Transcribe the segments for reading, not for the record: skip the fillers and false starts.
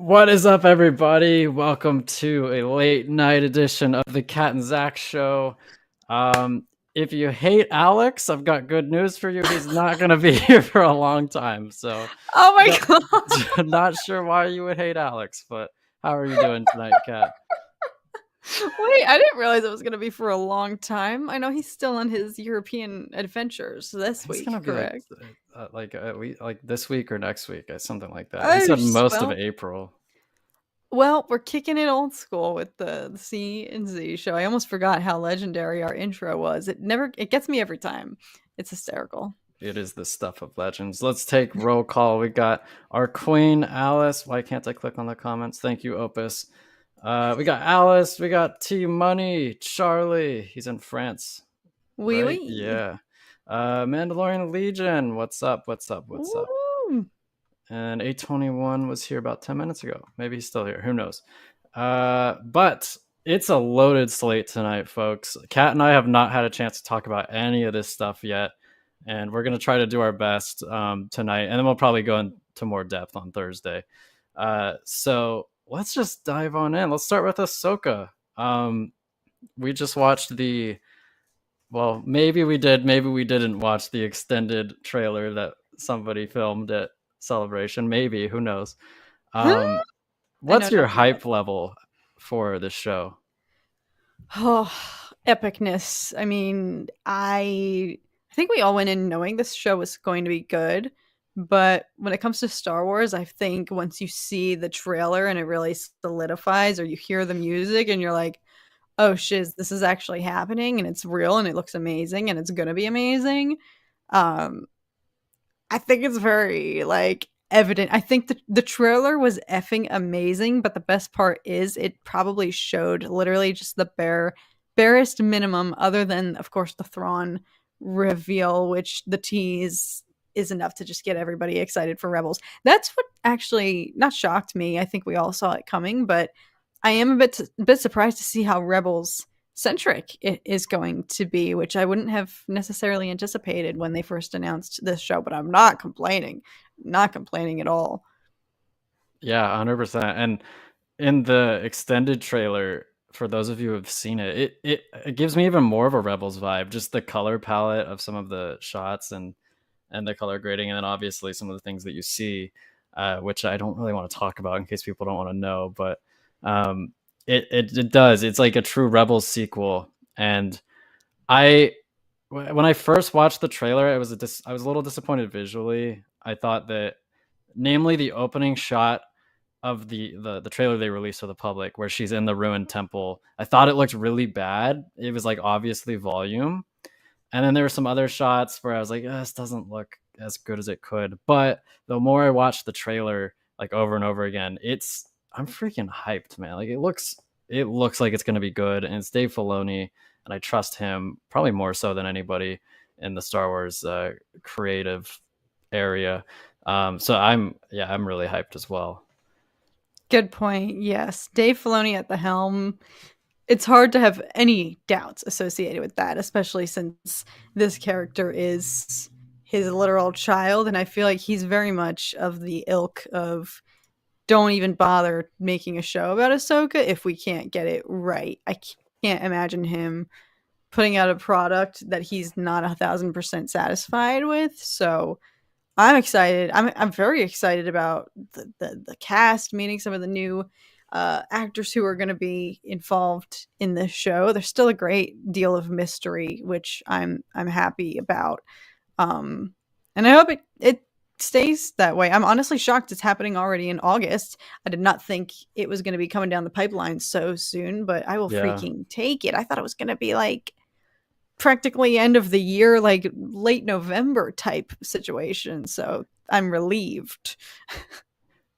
What is up, everybody? Welcome to a late night edition of the Cat and Zach show. If you hate Alex, I've got good news for you. He's not going to be here for a long time. So, Oh my no, god. not sure why you would hate Alex, but how are you doing tonight, Cat? Wait, I didn't realize it was going to be for a long time. I know he's still on his European adventures this He's going week, to be correct? like this week or next week, something like that. He Oh, said most of well, April. we're kicking it old school with the C and Z show. I almost forgot how legendary our intro was. It gets me every time. It's hysterical. It is the stuff of legends. Let's take roll call. We got our queen, Alice. Why can't I click on the comments? Thank you, Opus. We got Alice. We got Tmoney. Charlie. He's in France, Wee right? wee. Yeah. Mandalorian Legion. What's up? What's up? What's up? Woo. And A21 was here about 10 minutes ago. Maybe he's still here. Who knows? But it's a loaded slate tonight, folks. Kat and I have not had a chance to talk about any of this stuff yet. And we're going to try to do our best tonight. And then we'll probably go into more depth on Thursday. So let's just dive on in. Let's start with Ahsoka. We just watched well, maybe we did, maybe we didn't watch the extended trailer that somebody filmed at Celebration. Maybe, who knows? Um, I know what's your nothing about hype level for the show? Oh, epicness. I mean, I think we all went in knowing this show was going to be good, but when it comes to Star Wars, I think once you see the trailer and it really solidifies, or you hear the music and you're like, "Oh shiz, this is actually happening and it's real and it looks amazing and it's going to be amazing." Um I think it's very like evident. I think the trailer was effing amazing, but the best part is it probably showed literally just the barest minimum, other than of course the Thrawn reveal, which the tease is enough to just get everybody excited for Rebels. That's what actually not shocked me. I think we all saw it coming, but I am a bit surprised to see how Rebels centric it is going to be, which I wouldn't have necessarily anticipated when they first announced this show, but I'm not complaining. Not complaining at all. Yeah, 100%. And in the extended trailer, for those of you who have seen it, it gives me even more of a Rebels vibe. Just the color palette of some of the shots and the color grading, and then obviously some of the things that you see, which I don't really want to talk about in case people don't want to know. But um, it does. It's like a true Rebels sequel, and I when I first watched the trailer, I was a little disappointed visually. I thought that, namely, the opening shot of the trailer they released to the public, where she's in the ruined temple, I thought it looked really bad. It was like obviously volume, and then there were some other shots where I was like, this doesn't look as good as it could. But the more I watched the trailer like over and over again, I'm freaking hyped, man. Like it looks like it's gonna be good, and it's Dave Filoni, and I trust him probably more so than anybody in the Star Wars creative area. So I'm really hyped as well. Good point. Yes. Dave Filoni at the helm. It's hard to have any doubts associated with that, especially since this character is his literal child. And I feel like he's very much of the ilk of don't even bother making a show about Ahsoka if we can't get it right. I can't imagine him putting out a product that he's not 1,000% satisfied with. So I'm excited. I'm very excited about the cast, meeting some of the new actors who are going to be involved in this show. There's still a great deal of mystery, which I'm happy about, and I hope it stays that way. I'm honestly shocked it's happening already in August. I did not think it was going to be coming down the pipeline so soon, but I will Yeah. freaking take it. I thought it was going to be like practically end of the year, like late November type situation. So I'm relieved.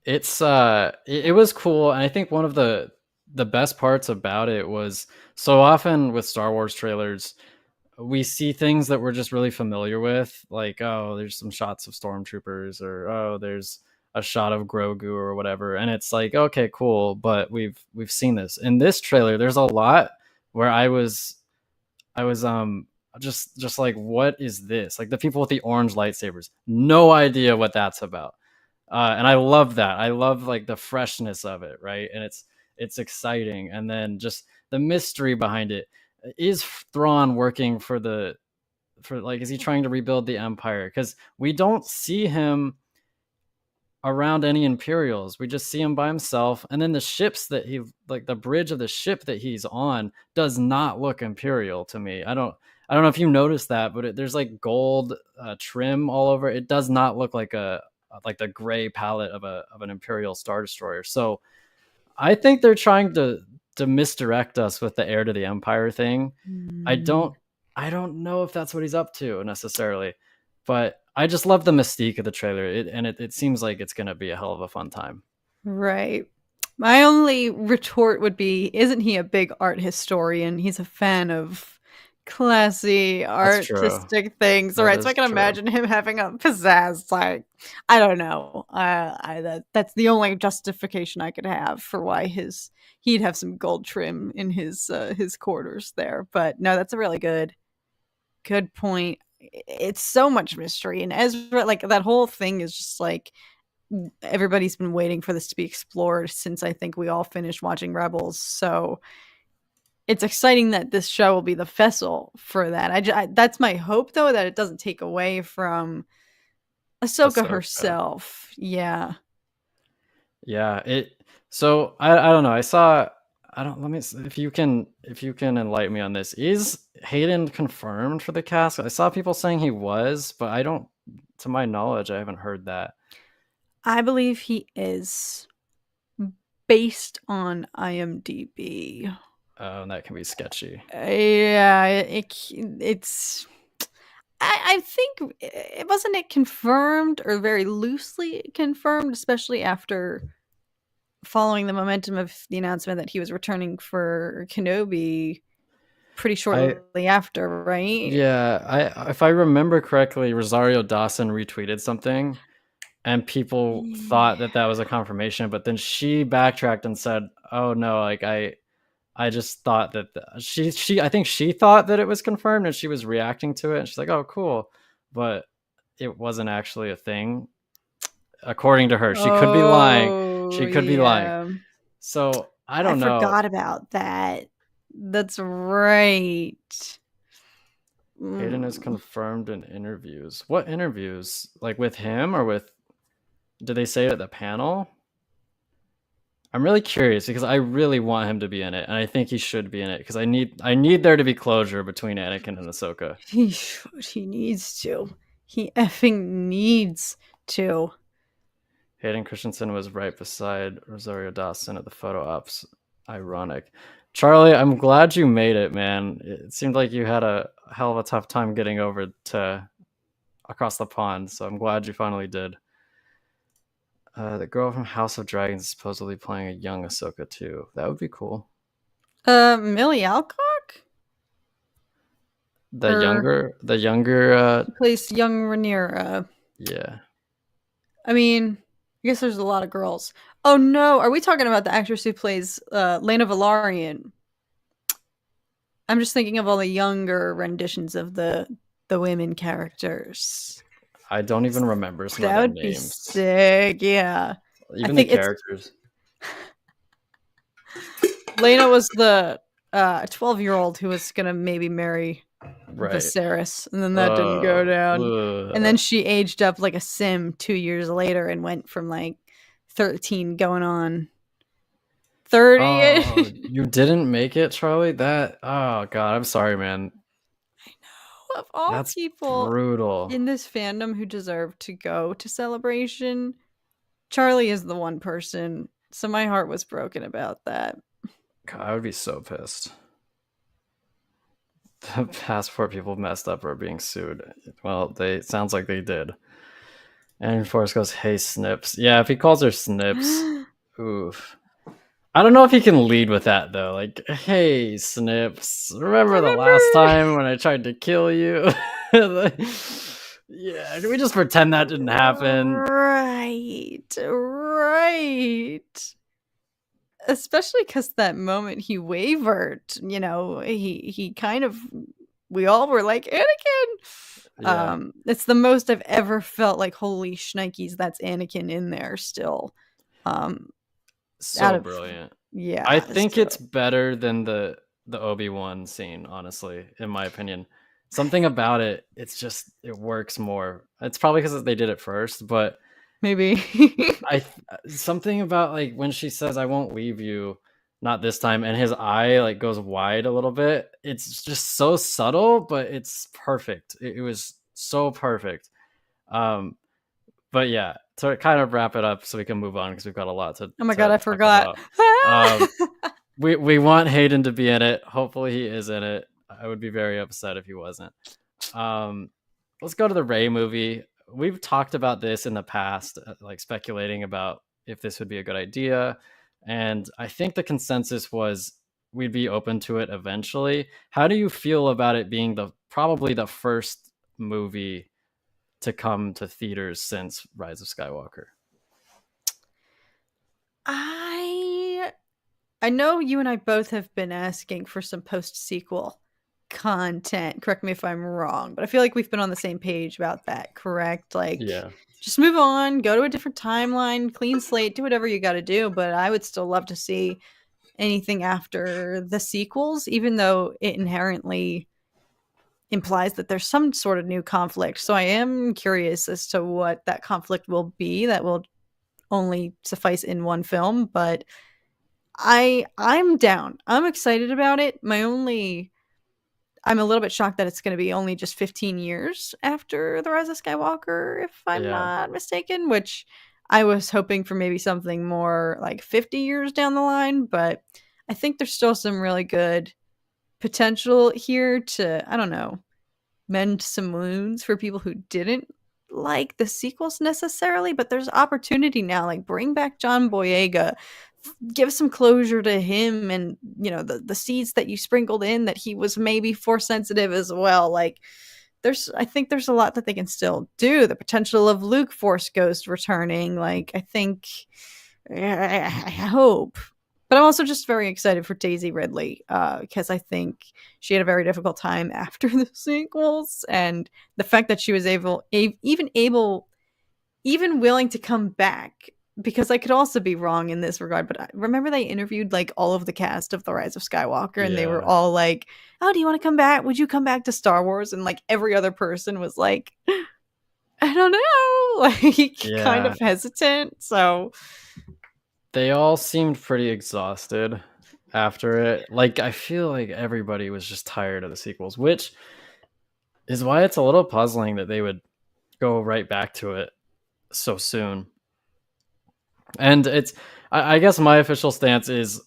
It was cool, and I think one of the best parts about it was, so often with Star Wars trailers we see things that we're just really familiar with, like, oh, there's some shots of stormtroopers, or oh, there's a shot of Grogu or whatever, and it's like, okay, cool, but we've seen this. In this trailer there's a lot where I was just like, what is this? Like the people with the orange lightsabers, no idea what that's about. And I love that. I love like the freshness of it, right? And it's exciting, and then just the mystery behind it. Is Thrawn working for like, is he trying to rebuild the empire? Because we don't see him around any Imperials. We just see him by himself, and then the ships that he, like the bridge of the ship that he's on, does not look Imperial to me. I don't know if you noticed that, but there's like gold trim all over. It does not look like a like the gray palette of an Imperial Star Destroyer. So I think they're trying to misdirect us with the heir to the Empire thing. I Mm. don't I don't know if that's what he's up to necessarily, but I just love the mystique of the trailer. It seems like it's gonna be a hell of a fun time. Right. My only retort would be, isn't he a big art historian? He's a fan of classy That's true. artistic things, That right? So I is can true. imagine him having a pizzazz. Like, I don't know. That's the only justification I could have for why he'd have some gold trim in his quarters there. But no, that's a really good point. It's so much mystery, and Ezra, like that whole thing is just like everybody's been waiting for this to be explored since I think we all finished watching Rebels. So it's exciting that this show will be the vessel for that. That's my hope, though, that it doesn't take away from Ahsoka Ahsoka. herself. Yeah. Yeah, so I don't know. I saw I don't let me if you can enlighten me on this. Is Hayden confirmed for the cast? I saw people saying he was, but I don't, to my knowledge, I haven't heard that. I believe he is based on IMDb. Oh, and that can be sketchy. Yeah, it's. I think it wasn't it confirmed or very loosely confirmed, especially after following the momentum of the announcement that he was returning for Kenobi pretty I shortly after, right? Yeah, I if I remember correctly, Rosario Dawson retweeted something and people thought that that was a confirmation, but then she backtracked and said, "Oh no, like I just thought that she I think she thought that it was confirmed and she was reacting to it and she's like, "Oh, cool." But it wasn't actually a thing according to her. She could be lying. Oh, She could be lying. yeah. So, I I don't know. forgot about that. That's right. Hayden is Mm. confirmed in interviews. What interviews? Like with him or with, did they say it at the panel? I'm really curious because I really want him to be in it, and I think he should be in it because I need there to be closure between Anakin and Ahsoka. He needs to. He effing needs to. Hayden Christensen was right beside Rosario Dawson at the photo ops. Ironic. Charlie, I'm glad you made it, man. It seemed like you had a hell of a tough time getting over to across the pond, so I'm glad you finally did. The girl from House of Dragons is supposedly playing a young Ahsoka too. That would be cool. Millie Alcock? Or The younger, she plays young Rhaenyra. yeah. I mean, I guess there's a lot of girls. Oh no, are we talking about the actress who plays Lena Valarian? I'm just thinking of all the younger renditions of the women characters. I don't even remember some of That their would be names, sick. Yeah, I even the think it's characters. Lena was the 12-year-old who was gonna maybe marry Right. Viserys, and then that didn't go down. And then Ugh. she aged up like a sim 2 years later and went from like 13 going on 30. Oh, you didn't make it, Charlie? Oh god, I'm sorry, man. Of all That's people brutal. in this fandom who deserve to go to Celebration, Charlie is the one person. So my heart was broken about that. God, I would be so pissed. The passport people messed up are being sued. Well, they sounds like they did. And Forrest goes, "Hey, Snips." Yeah, if he calls her Snips, oof. I don't know if he can lead with that though. Like, "Hey, Snips, remember the last Remember? time when I tried to kill you?" Like, yeah, can we just pretend that didn't happen? Right. Right. Especially because that moment he wavered, he kind of, we all were like, Anakin. Yeah. It's the most I've ever felt like, holy shnikes, that's Anakin in there still. Um, out So of brilliant. I yeah, think it's so better than the Obi-Wan scene, honestly, in my opinion. Something about it, it's just it works more. It's probably because they did it first, but maybe. something about like when she says, "I won't leave you," not this time, and his eye like goes wide a little bit. It's just so subtle, but it's perfect. It was so perfect. Um, but yeah, to kind of wrap it up so we can move on because we've got a lot Oh my god, to I talk forgot. about. Um, we want Hayden to be in it. Hopefully he is in it. I would be very upset if he wasn't. Um, let's go to the Ray movie. We've talked about this in the past, like speculating about if this would be a good idea, and I think the consensus was we'd be open to it eventually. How do you feel about it being the probably the first movie to come to theaters since Rise of Skywalker? I I know you and I both have been asking for some post sequel content. Correct me if I'm wrong, but I feel like we've been on the same page about that, correct? Like, Yeah, just move on, go to a different timeline, clean slate, do whatever you got to do. But I would still love to see anything after the sequels, even though it inherently implies that there's some sort of new conflict. So I am curious as to what that conflict will be that will only suffice in one film, but I'm down. I'm excited about it. I'm a little bit shocked that it's going to be only just 15 years after The Rise of Skywalker, if I'm yeah, not mistaken, which I was hoping for maybe something more like 50 years down the line, but I think there's still some really good potential here to, I don't know, mend some wounds for people who didn't like the sequels necessarily, but there's opportunity now. Like, bring back John Boyega, give some closure to him, and the seeds that you sprinkled in that he was maybe force sensitive as well. Like, I think there's a lot that they can still do. The potential of Luke Force Ghost returning, like, I think, I hope. But I'm also just very excited for Daisy Ridley because I think she had a very difficult time after the sequels, and the fact that she was even willing to come back. Because I could also be wrong in this regard, but I remember they interviewed like all of the cast of The Rise of Skywalker, and they were yeah, all like, "Oh, do you want to come back? Would you come back to Star Wars?" And like every other person was like, "I don't know," like kind yeah. of hesitant. So They all seemed pretty exhausted after it. Like, I feel like everybody was just tired of the sequels, which is why it's a little puzzling that they would go right back to it so soon. And I guess my official stance is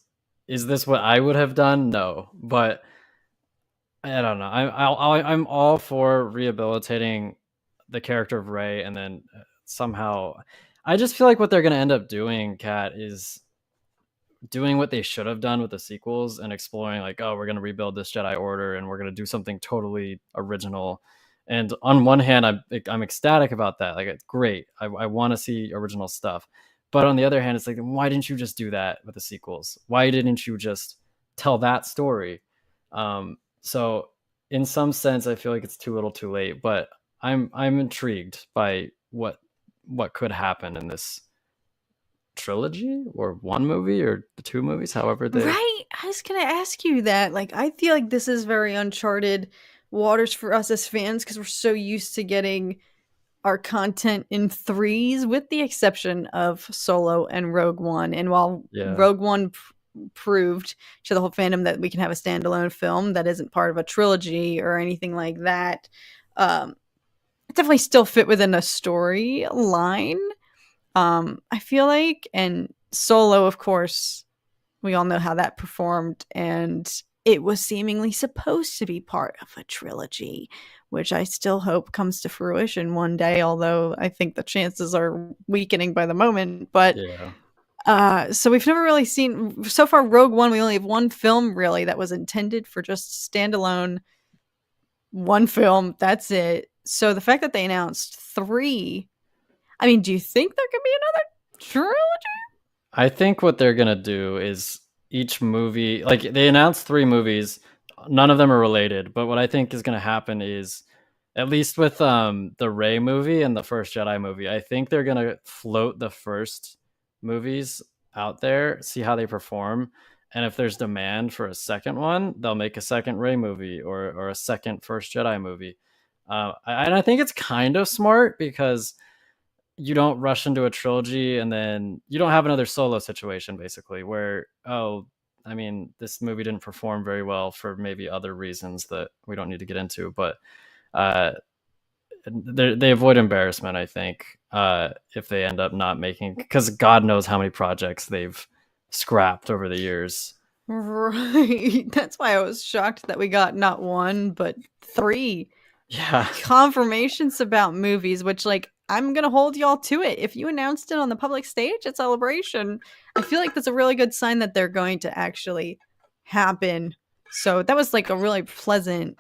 this what I would have done? No, but I don't know. I'm all for rehabilitating the character of Ray, and then somehow, I just feel like what they're gonna end up doing, Kat, is doing what they should have done with the sequels and exploring like, oh, we're going to rebuild this Jedi Order and we're going to do something totally original. And on one hand, I'm ecstatic about that. Like, it's great. I want to see original stuff. But on the other hand, it's like, why didn't you just do that with the sequels? Why didn't you just tell that story? So in some sense, I feel like it's too little, too late. But I'm intrigued by what could happen in this trilogy or one movie or the two movies, however they. right, I was gonna ask you that. Like, I feel like this is very uncharted waters for us as fans because we're so used to getting our content in threes, with the exception of Solo and Rogue One. And while Yeah, Rogue One proved to the whole fandom that we can have a standalone film that isn't part of a trilogy or anything like that, it definitely still fit within a storyline. I feel like, and Solo, of course, we all know how that performed, and it was seemingly supposed to be part of a trilogy, which I still hope comes to fruition one day, although I think the chances are weakening by the moment. But yeah. so we've never really seen, so far, Rogue One, we only have one film really that was intended for just standalone, one film, that's it. So the fact that they announced three, I mean, do you think there could be another trilogy? I think what they're gonna do is each movie, like they announced three movies, none of them are related. But what I think is gonna happen is At least with the Rey movie and the first Jedi movie, I think they're gonna float the first movies out there, see how they perform, and if there's demand for a second one, they'll make a second Rey movie or a second First Jedi movie. And I think it's kind of smart because you don't rush into a trilogy and then you don't have another Solo situation basically where, oh, I mean, this movie didn't perform very well for maybe other reasons that we don't need to get into, but uh, they avoid embarrassment, I think, if they end up not making, because God knows how many projects they've scrapped over the years. Right. That's why I was shocked that we got not one, but 3 Yeah, confirmations about movies, which, like, I'm gonna hold y'all to it. If you announced it on the public stage at Celebration, I feel like that's a really good sign that they're going to actually happen. So that was like a really pleasant,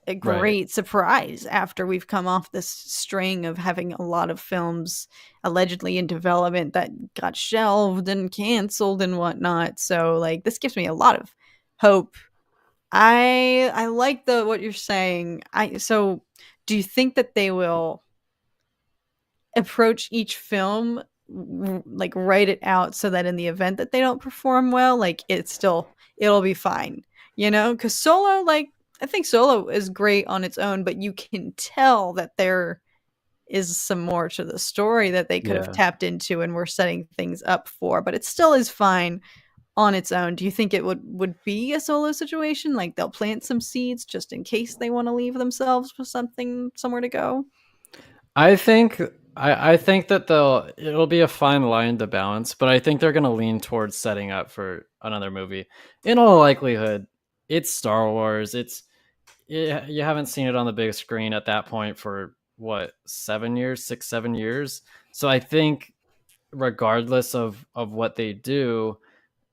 a right. great surprise after we've come off this string of having a lot of films allegedly in development that got shelved and canceled and whatnot. So like this gives me a lot of hope. I like the what you're saying. I so do you think that they will approach each film like write it out so that in the event that they don't perform well, like it'll be fine, you know? Because Solo, like I think Solo is great on its own, but you can tell that there is some more to the story that they could have Yeah. tapped into and were setting things up for, but it still is fine on its own. Do you think it would be a Solo situation? Like they'll plant some seeds just in case they want to leave themselves with something somewhere to go? I think I think that it'll be a fine line to balance, but I think they're gonna lean towards setting up for another movie. In all likelihood, it's Star Wars. You haven't seen it on the big screen at that point for what, 7 years, 6, 7 years. So I think regardless of what they do,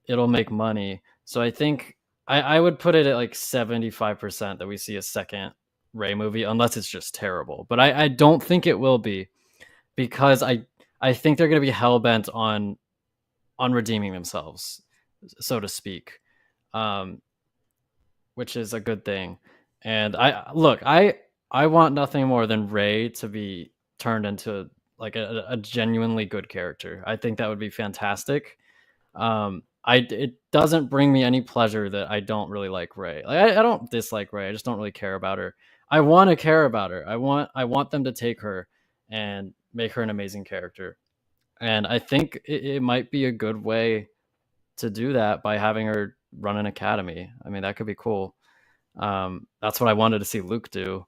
it'll make money. So I think I would put it at like 75% that we see a second Ray movie, unless it's just terrible. But I don't think it will be because I think they're going to be hell bent on redeeming themselves, so to speak, um, which is a good thing. And I want nothing more than Ray to be turned into like a genuinely good character. I think that would be fantastic. It doesn't bring me any pleasure that I don't really like Ray. Like I don't dislike Ray. I just don't really care about her. I want to care about her. I want them to take her and make her an amazing character. And I think it might be a good way to do that by having her run an academy. I mean, that could be cool. That's what I wanted to see Luke do.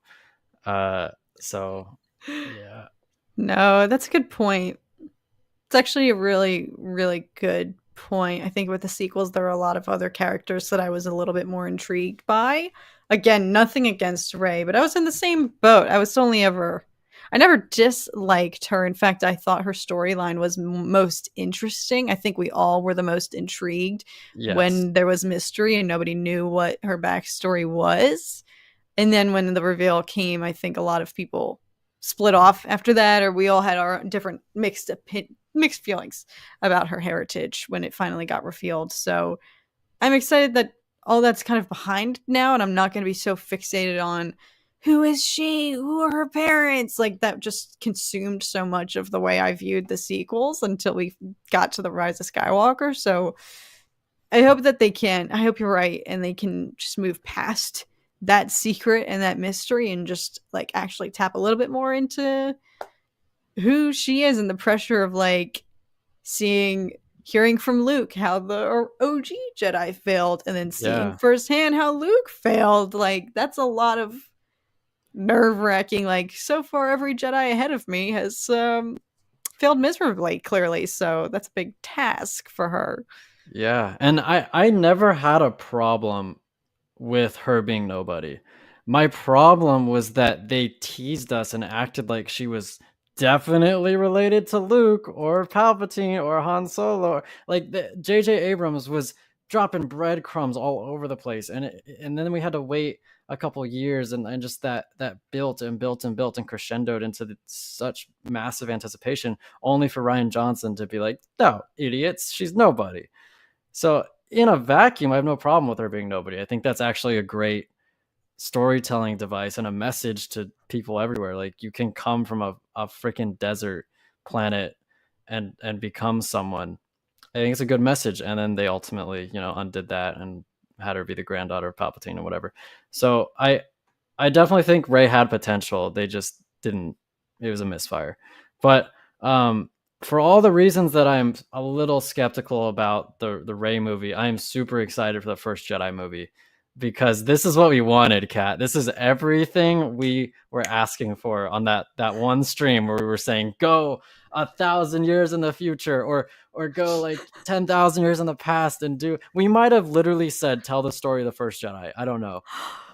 Uh, so yeah, No, that's a good point. It's actually a really, really good point. I think with the sequels, there are a lot of other characters that I was a little bit more intrigued by. Again, nothing against Ray, but I was in the same boat. I never disliked her. In fact, I thought her storyline was most interesting. I think we all were the most intrigued yes, when there was mystery and nobody knew what her backstory was. And then when the reveal came, I think a lot of people split off after that, or we all had our different mixed feelings about her heritage when it finally got revealed. So I'm excited that all that's kind of behind now, and I'm not going to be so fixated on who is she, who are her parents. Like that just consumed so much of the way I viewed the sequels until we got to the Rise of Skywalker. So I hope that they can. I hope you're right, and they can just move past that secret and that mystery and just like actually tap a little bit more into who she is and the pressure of like hearing from Luke how the OG Jedi failed and then seeing yeah. firsthand how Luke failed. Like that's a lot of nerve-wracking. Like so far every Jedi ahead of me has failed miserably clearly. So that's a big task for her. Yeah, and I never had a problem with her being nobody. My problem was that they teased us and acted like she was definitely related to Luke or Palpatine or Han Solo. Like J.J. Abrams was dropping breadcrumbs all over the place, and then we had to wait a couple years, and just that built and built and built and crescendoed into such massive anticipation, only for Ryan Johnson to be like, "No, idiots, she's nobody." So in a vacuum, I have no problem with her being nobody. I think that's actually a great storytelling device and a message to people everywhere. Like you can come from a freaking desert planet and become someone. I think it's a good message. And then they ultimately, undid that and had her be the granddaughter of Palpatine or whatever. So I definitely think Ray had potential. They just didn't. It was a misfire. But for all the reasons that I'm a little skeptical about the Ray movie, I am super excited for the first Jedi movie because this is what we wanted, Kat. This is everything we were asking for on that one stream where we were saying go 1,000 years in the future or go like 10,000 years in the past and do. We might have literally said tell the story of the first Jedi. I don't know.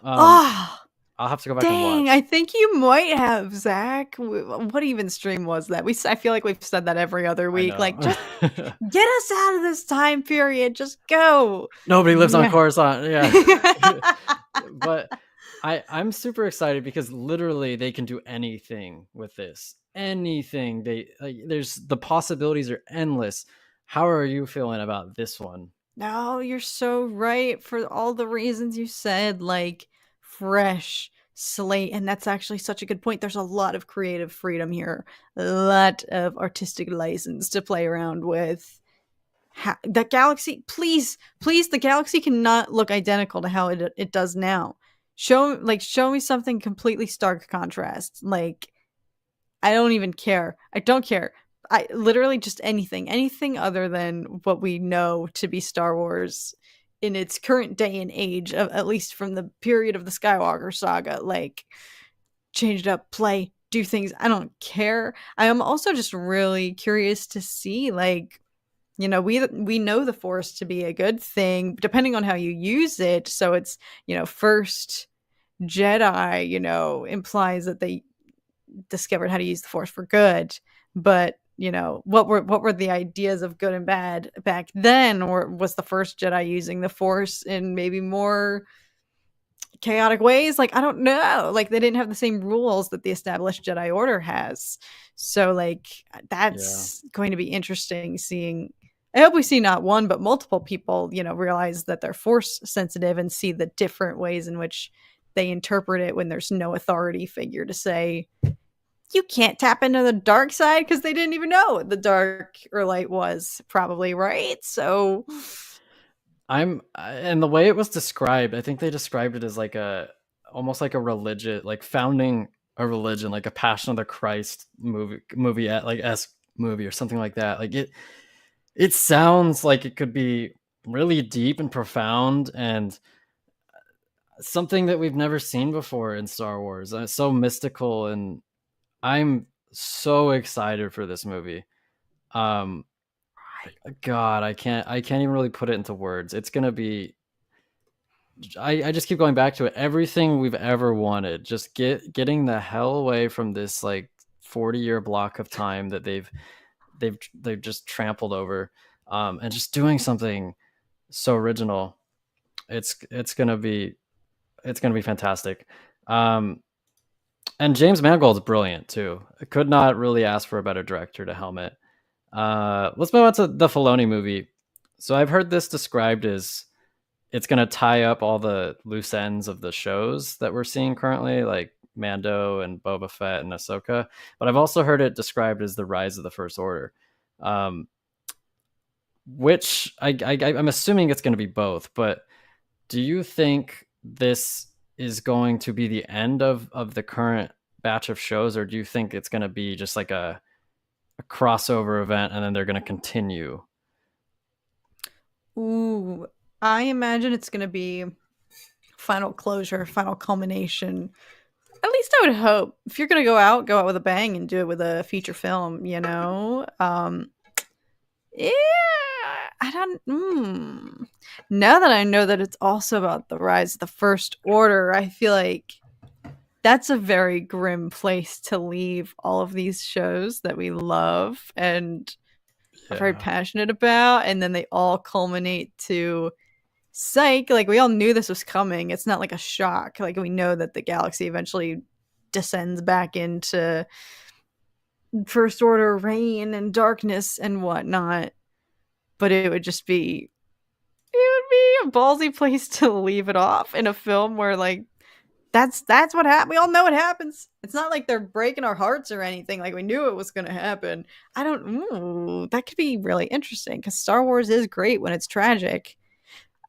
Oh, I'll have to go back and dang, watch. I think you might have, Zach. What even stream was that? I feel like we've said that every other I week. know. Like, just get us out of this time period. Just go. Nobody lives on Yeah. Coruscant. Yeah. But I'm super excited because literally they can do anything with this. Anything. There's the possibilities are endless. How are you feeling about this one? No, you're so right for all the reasons you said, like fresh slate. And that's actually such a good point. There's a lot of creative freedom here, a lot of artistic license to play around with. The galaxy, please, the galaxy cannot look identical to how it does now. Show me something completely stark contrast. Like, I don't even care. I don't care. I literally just anything other than what we know to be Star Wars in its current day and age, at least from the period of the Skywalker saga. Like, change it up, play, do things. I don't care. I am also just really curious to see, like, we know the Force to be a good thing, depending on how you use it. So it's, first Jedi, implies that they discovered how to use the Force for good. But what were the ideas of good and bad back then? Or was the first Jedi using the Force in maybe more chaotic ways? Like, I don't know. Like, they didn't have the same rules that the established Jedi Order has. So, like, that's going to be interesting seeing. I hope we see not one but multiple people, realize that they're Force sensitive and see the different ways in which they interpret it when there's no authority figure to say you can't tap into the dark side, because they didn't even know what the dark or light was, probably, right? So and the way it was described, I think they described it as like almost like a religion, like founding a religion, like a Passion of the Christ movie at like movie or something like that. Like it sounds like it could be really deep and profound and something that we've never seen before in Star Wars. It's so mystical, and I'm so excited for this movie. God, I can't even really put it into words. It's gonna be. I just keep going back to it. Everything we've ever wanted. Just getting the hell away from this like 40-year block of time that they've just trampled over, and just doing something so original. It's gonna be fantastic. And James Mangold's brilliant too. I could not really ask for a better director to helm it. Let's move on to the Filoni movie. So I've heard this described as it's going to tie up all the loose ends of the shows that we're seeing currently, like Mando and Boba Fett and Ahsoka. But I've also heard it described as the rise of the First Order, which I'm assuming it's going to be both. But do you think this is going to be the end of the current batch of shows, or do you think it's going to be just like a crossover event and then they're going to continue? Ooh, I imagine it's going to be final closure, final culmination. At least I would hope. If you're going to go out with a bang and do it with a feature film, yeah, I don't. Now that I know that it's also about the rise of the First Order, I feel like that's a very grim place to leave all of these shows that we love and are very passionate about, and then they all culminate to psych. Like, we all knew this was coming. It's not like a shock. Like, we know that the galaxy eventually descends back into First Order reign and darkness and whatnot. But it would be a ballsy place to leave it off in a film where, like, that's what happened. We all know what happens. It's not like they're breaking our hearts or anything. Like we knew it was going to happen. I don't. Ooh, that could be really interesting because Star Wars is great when it's tragic.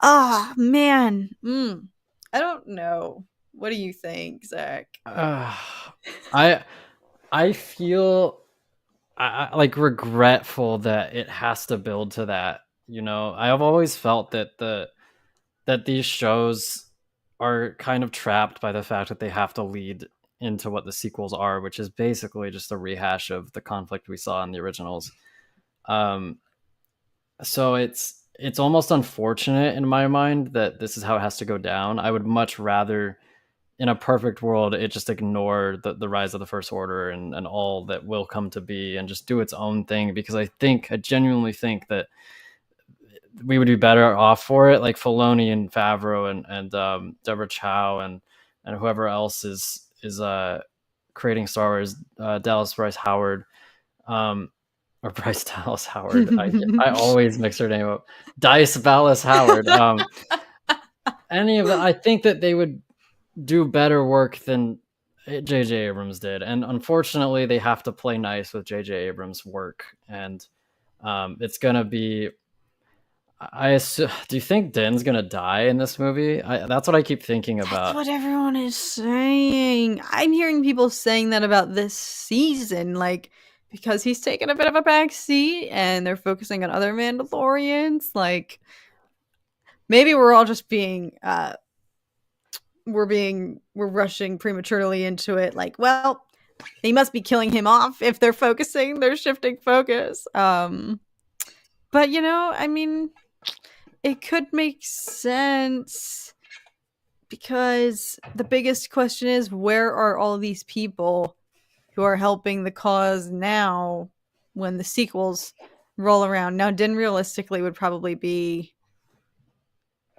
Ah, man. I don't know. What do you think, Zach? I I feel like regretful that it has to build to that. You know, I've always felt that that these shows are kind of trapped by the fact that they have to lead into what the sequels are, which is basically just a rehash of the conflict we saw in the originals. Um, so it's almost unfortunate in my mind that this is how it has to go down. I would much rather, in a perfect world, it just ignore the rise of the First Order and all that will come to be and just do its own thing, because I genuinely think that we would be better off for it. Like Filoni and Favreau and Deborah Chow and whoever else is creating Star Wars, Dallas Bryce Howard, or Bryce Dallas Howard. I always mix her name up. Dice Dallas Howard. Any of that, I think that they would do better work than J.J. Abrams did, and unfortunately, they have to play nice with J.J. Abrams' work, and it's gonna be. Do you think Din's gonna die in this movie? That's what I keep thinking about. That's what everyone is saying. I'm hearing people saying that about this season, like because he's taken a bit of a back seat and they're focusing on other Mandalorians. Like maybe we're all just being we're rushing prematurely into it. Like, well, they must be killing him off if they're shifting focus. But you know, I mean, it could make sense because the biggest question is, where are all these people who are helping the cause now when the sequels roll around? Now, Din realistically would probably be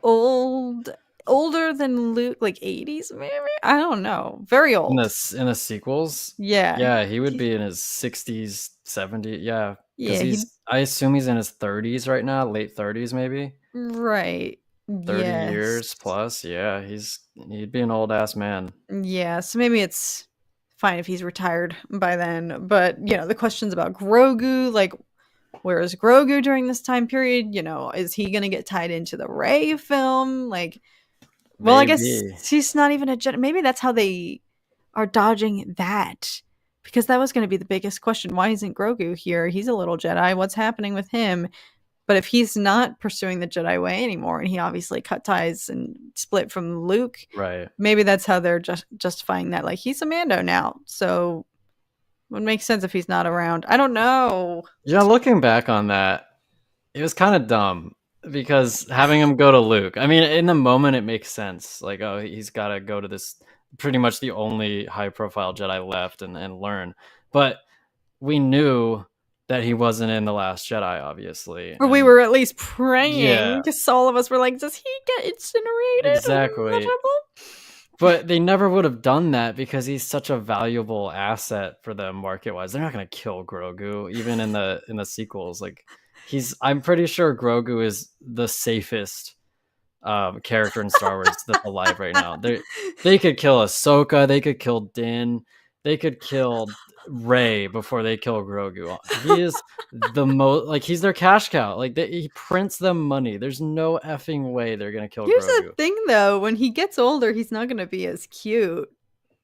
older than Luke, like 80s maybe. I don't know, very old In the sequels. Yeah, he would be in his 60s, 70s. Yeah, because yeah, I assume he's in his 30s right now, late 30s maybe. right. 30 Yes. years plus. Yeah, he'd be an old ass man. Yeah, so maybe it's fine if he's retired by then. But you know, the questions about Grogu, like where is Grogu during this time period? You know, is he gonna get tied into the Rey film? Like, well, I guess Maybe. he's not even a Jedi. Maybe that's how they are dodging that. Because that was going to be the biggest question. Why isn't Grogu here? He's a little Jedi. What's happening with him? But if he's not pursuing the Jedi way anymore, and he obviously cut ties and split from Luke, Right. maybe that's how they're justifying that. Like, he's a Mando now, so it would make sense if he's not around. I don't know. Yeah, looking back on that, it was kind of dumb because having him go to Luke. I mean, in the moment, it makes sense. Like, oh, he's got to go to this pretty much the only high-profile Jedi left and learn. But we knew that he wasn't in The Last Jedi, obviously. Or we were at least praying, Yeah, because all of us were like, does he get incinerated? exactly. But they never would have done that because he's such a valuable asset for them market-wise. They're not going to kill Grogu, even in the sequels. Like, I'm pretty sure Grogu is the safest character in Star Wars that's alive right now. They could kill Ahsoka, they could kill Din, they could kill Rey before they kill Grogu. He is the most, like, he's their cash cow. Like, he prints them money. There's no effing way they're gonna kill Here's Grogu. the thing, though. When he gets older, he's not going to be as cute.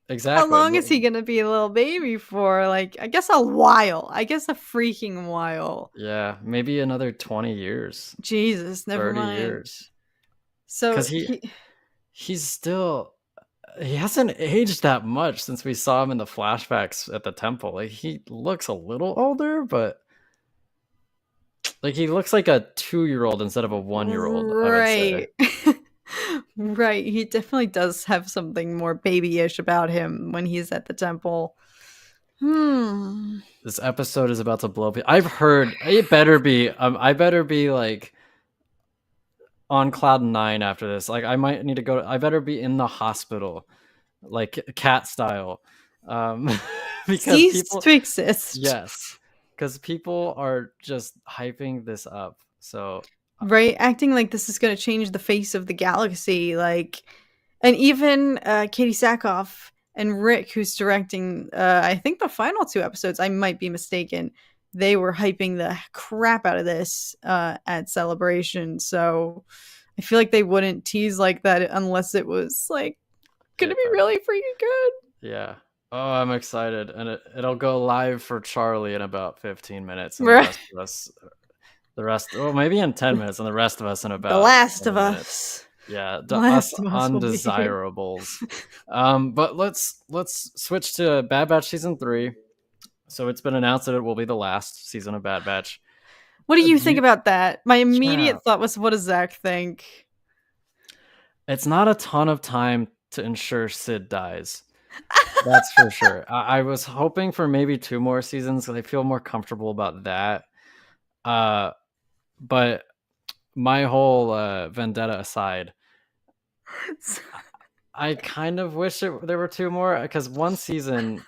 Exactly. How long is he going to be a little baby for? Like, I guess a while. I guess a freaking while. Yeah, maybe another 20 years. Jesus, never 30 mind. years. So Because he's still, he hasn't aged that much since we saw him in the flashbacks at the temple. Like, he looks a little older, but like, he looks like a 2-year-old instead of a 1-year-old. Right. Right. He definitely does have something more babyish about him when he's at the temple. This episode is about to blow up. I've heard it better be. I better be like on cloud 9 after this. Like, I might need to go. I better be in the hospital, like cat style, because Ceased people to exist. Yes, because people are just hyping this up. So right, acting like this is going to change the face of the galaxy. Like, And even Katie Sackhoff and Rick, who's directing, I think the final 2 episodes, I might be mistaken, they were hyping the crap out of this at Celebration. So I feel like they wouldn't tease like that unless it was like going Yeah. to be really freaking good. Yeah. Oh, I'm excited. And it'll go live for Charlie in about 15 minutes, and the Right. rest of us, well, maybe in 10 minutes, and the rest of us in The about Last 20 of minutes. Us. Yeah, us Last of Us will be here. undesirables. But let's switch to Bad Batch season 3. So it's been announced that it will be the last season of Bad Batch. What do you Do think you, about that? My yeah, immediate thought was, what does Zach think? it's not a ton of time to ensure Sid dies. That's for sure. I was hoping for maybe 2 more seasons because I feel more comfortable about that. Uh, but my whole vendetta aside, I kind of wish there were 2 more, because 1 season,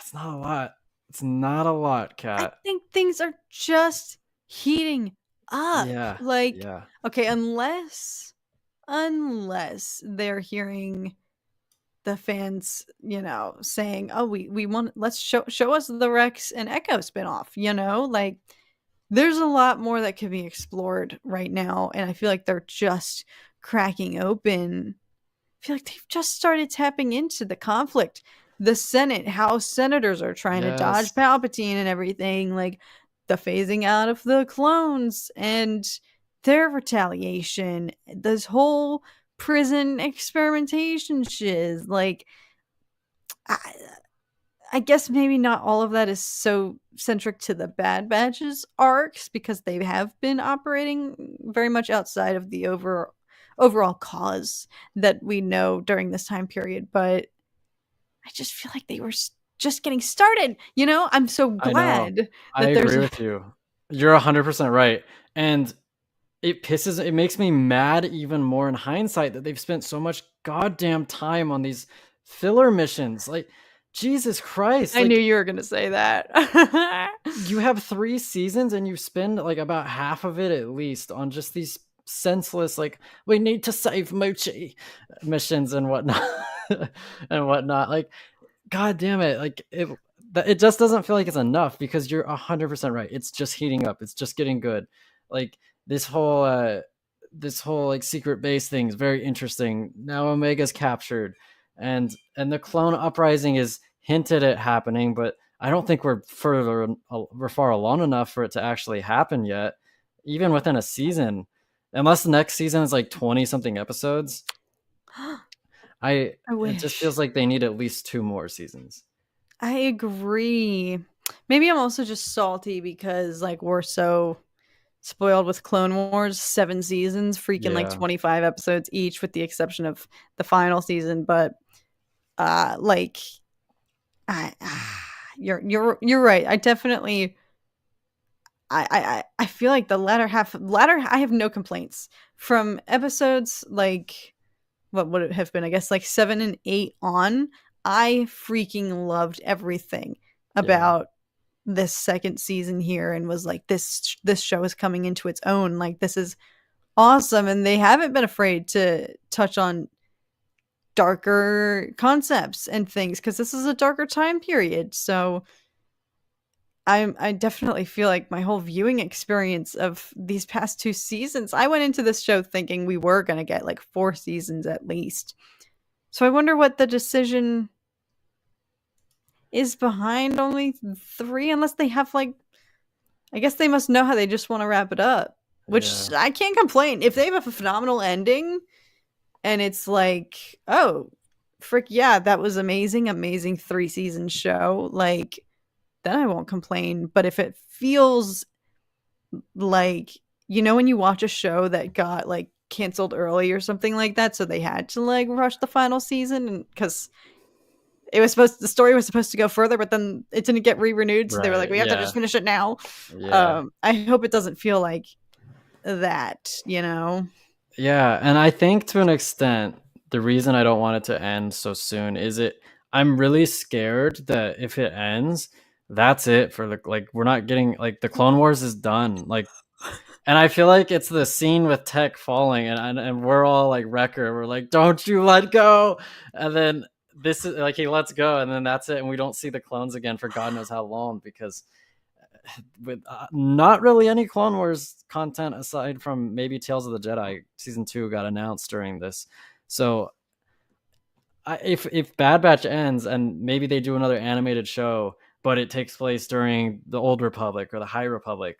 it's not a lot. It's not a lot, I Kat. think things are just heating up. Yeah, Like, yeah, okay, unless they're hearing the fans, saying, "Oh, we want let's show us the Rex and Echo spinoff," like there's a lot more that could be explored right now, and I feel like they're just cracking open. I feel like they've just started tapping into the conflict. The Senate, House senators are trying to dodge yes. Palpatine and everything, like the phasing out of the clones and their retaliation, this whole prison experimentation shiz. Like, I, I guess maybe not all of that is so centric to the Bad Batch's arcs because they have been operating very much outside of the overall cause that we know during this time period. But I just feel like they were just getting started. I'm so I know. glad I that there's agree with you. You're 100% right. And it makes me mad even more in hindsight that they've spent so much goddamn time on these filler missions. Like, Jesus Christ, I knew like, you were going to say that. you have 3 seasons and you spend like about half of it at least on just these senseless, like, we need to save Mochi missions and whatnot. And whatnot. Like, god damn it, like, it just doesn't feel like it's enough, because you're 100% right. It's just heating up. It's just getting good. Like, this whole like secret base thing is very interesting. Now Omega's captured, and the clone uprising is hinted at happening, but I don't think we're far along enough for it to actually happen yet, even within a season, unless the next season is like 20 something episodes. I It just wish. feels like they need at least 2 more seasons. I agree. Maybe I'm also just salty because like we're so spoiled with Clone Wars, 7 seasons, freaking like Yeah, 25 episodes each with the exception of the final season, but like I you're right. I definitely I feel like the latter I have no complaints from episodes like what would it have been? I guess like 7 and 8 on. I freaking loved everything yeah. about this second season here and was like this show is coming into its own. Like this is awesome and they haven't been afraid to touch on darker concepts and things cuz this is a darker time period. So I definitely feel like my whole viewing experience of these past 2 seasons, I went into this show thinking we were going to get like 4 seasons at least. So I wonder what the decision is behind only 3 unless they have like I guess they must know how they just want to wrap it up, which Yeah. I can't complain. If they have a phenomenal ending and it's like, "Oh, frick yeah, that was amazing, amazing 3-season show." Like then I won't complain, but if it feels like when you watch a show that got like canceled early or something like that so they had to like rush the final season because the story was supposed to go further but then it didn't get re-renewed so they were like Right. we have to just Yeah. finish it now. Yeah. I hope it doesn't feel like that. Yeah. And I think to an extent, the reason I don't want it to end so soon is I'm really scared that if it ends, that's it for like we're not getting, like, the Clone Wars is done. Like, And I feel like it's the scene with Tech falling, and we're all like Wrecker. We're like, "Don't you let go!" And then this is like he lets go, and then that's it, and we don't see the clones again for God knows how long because with not really any Clone Wars content aside from maybe Tales of the Jedi season 2 got announced during this. So if Bad Batch ends and maybe they do another animated show, but it takes place during the Old Republic or the High Republic,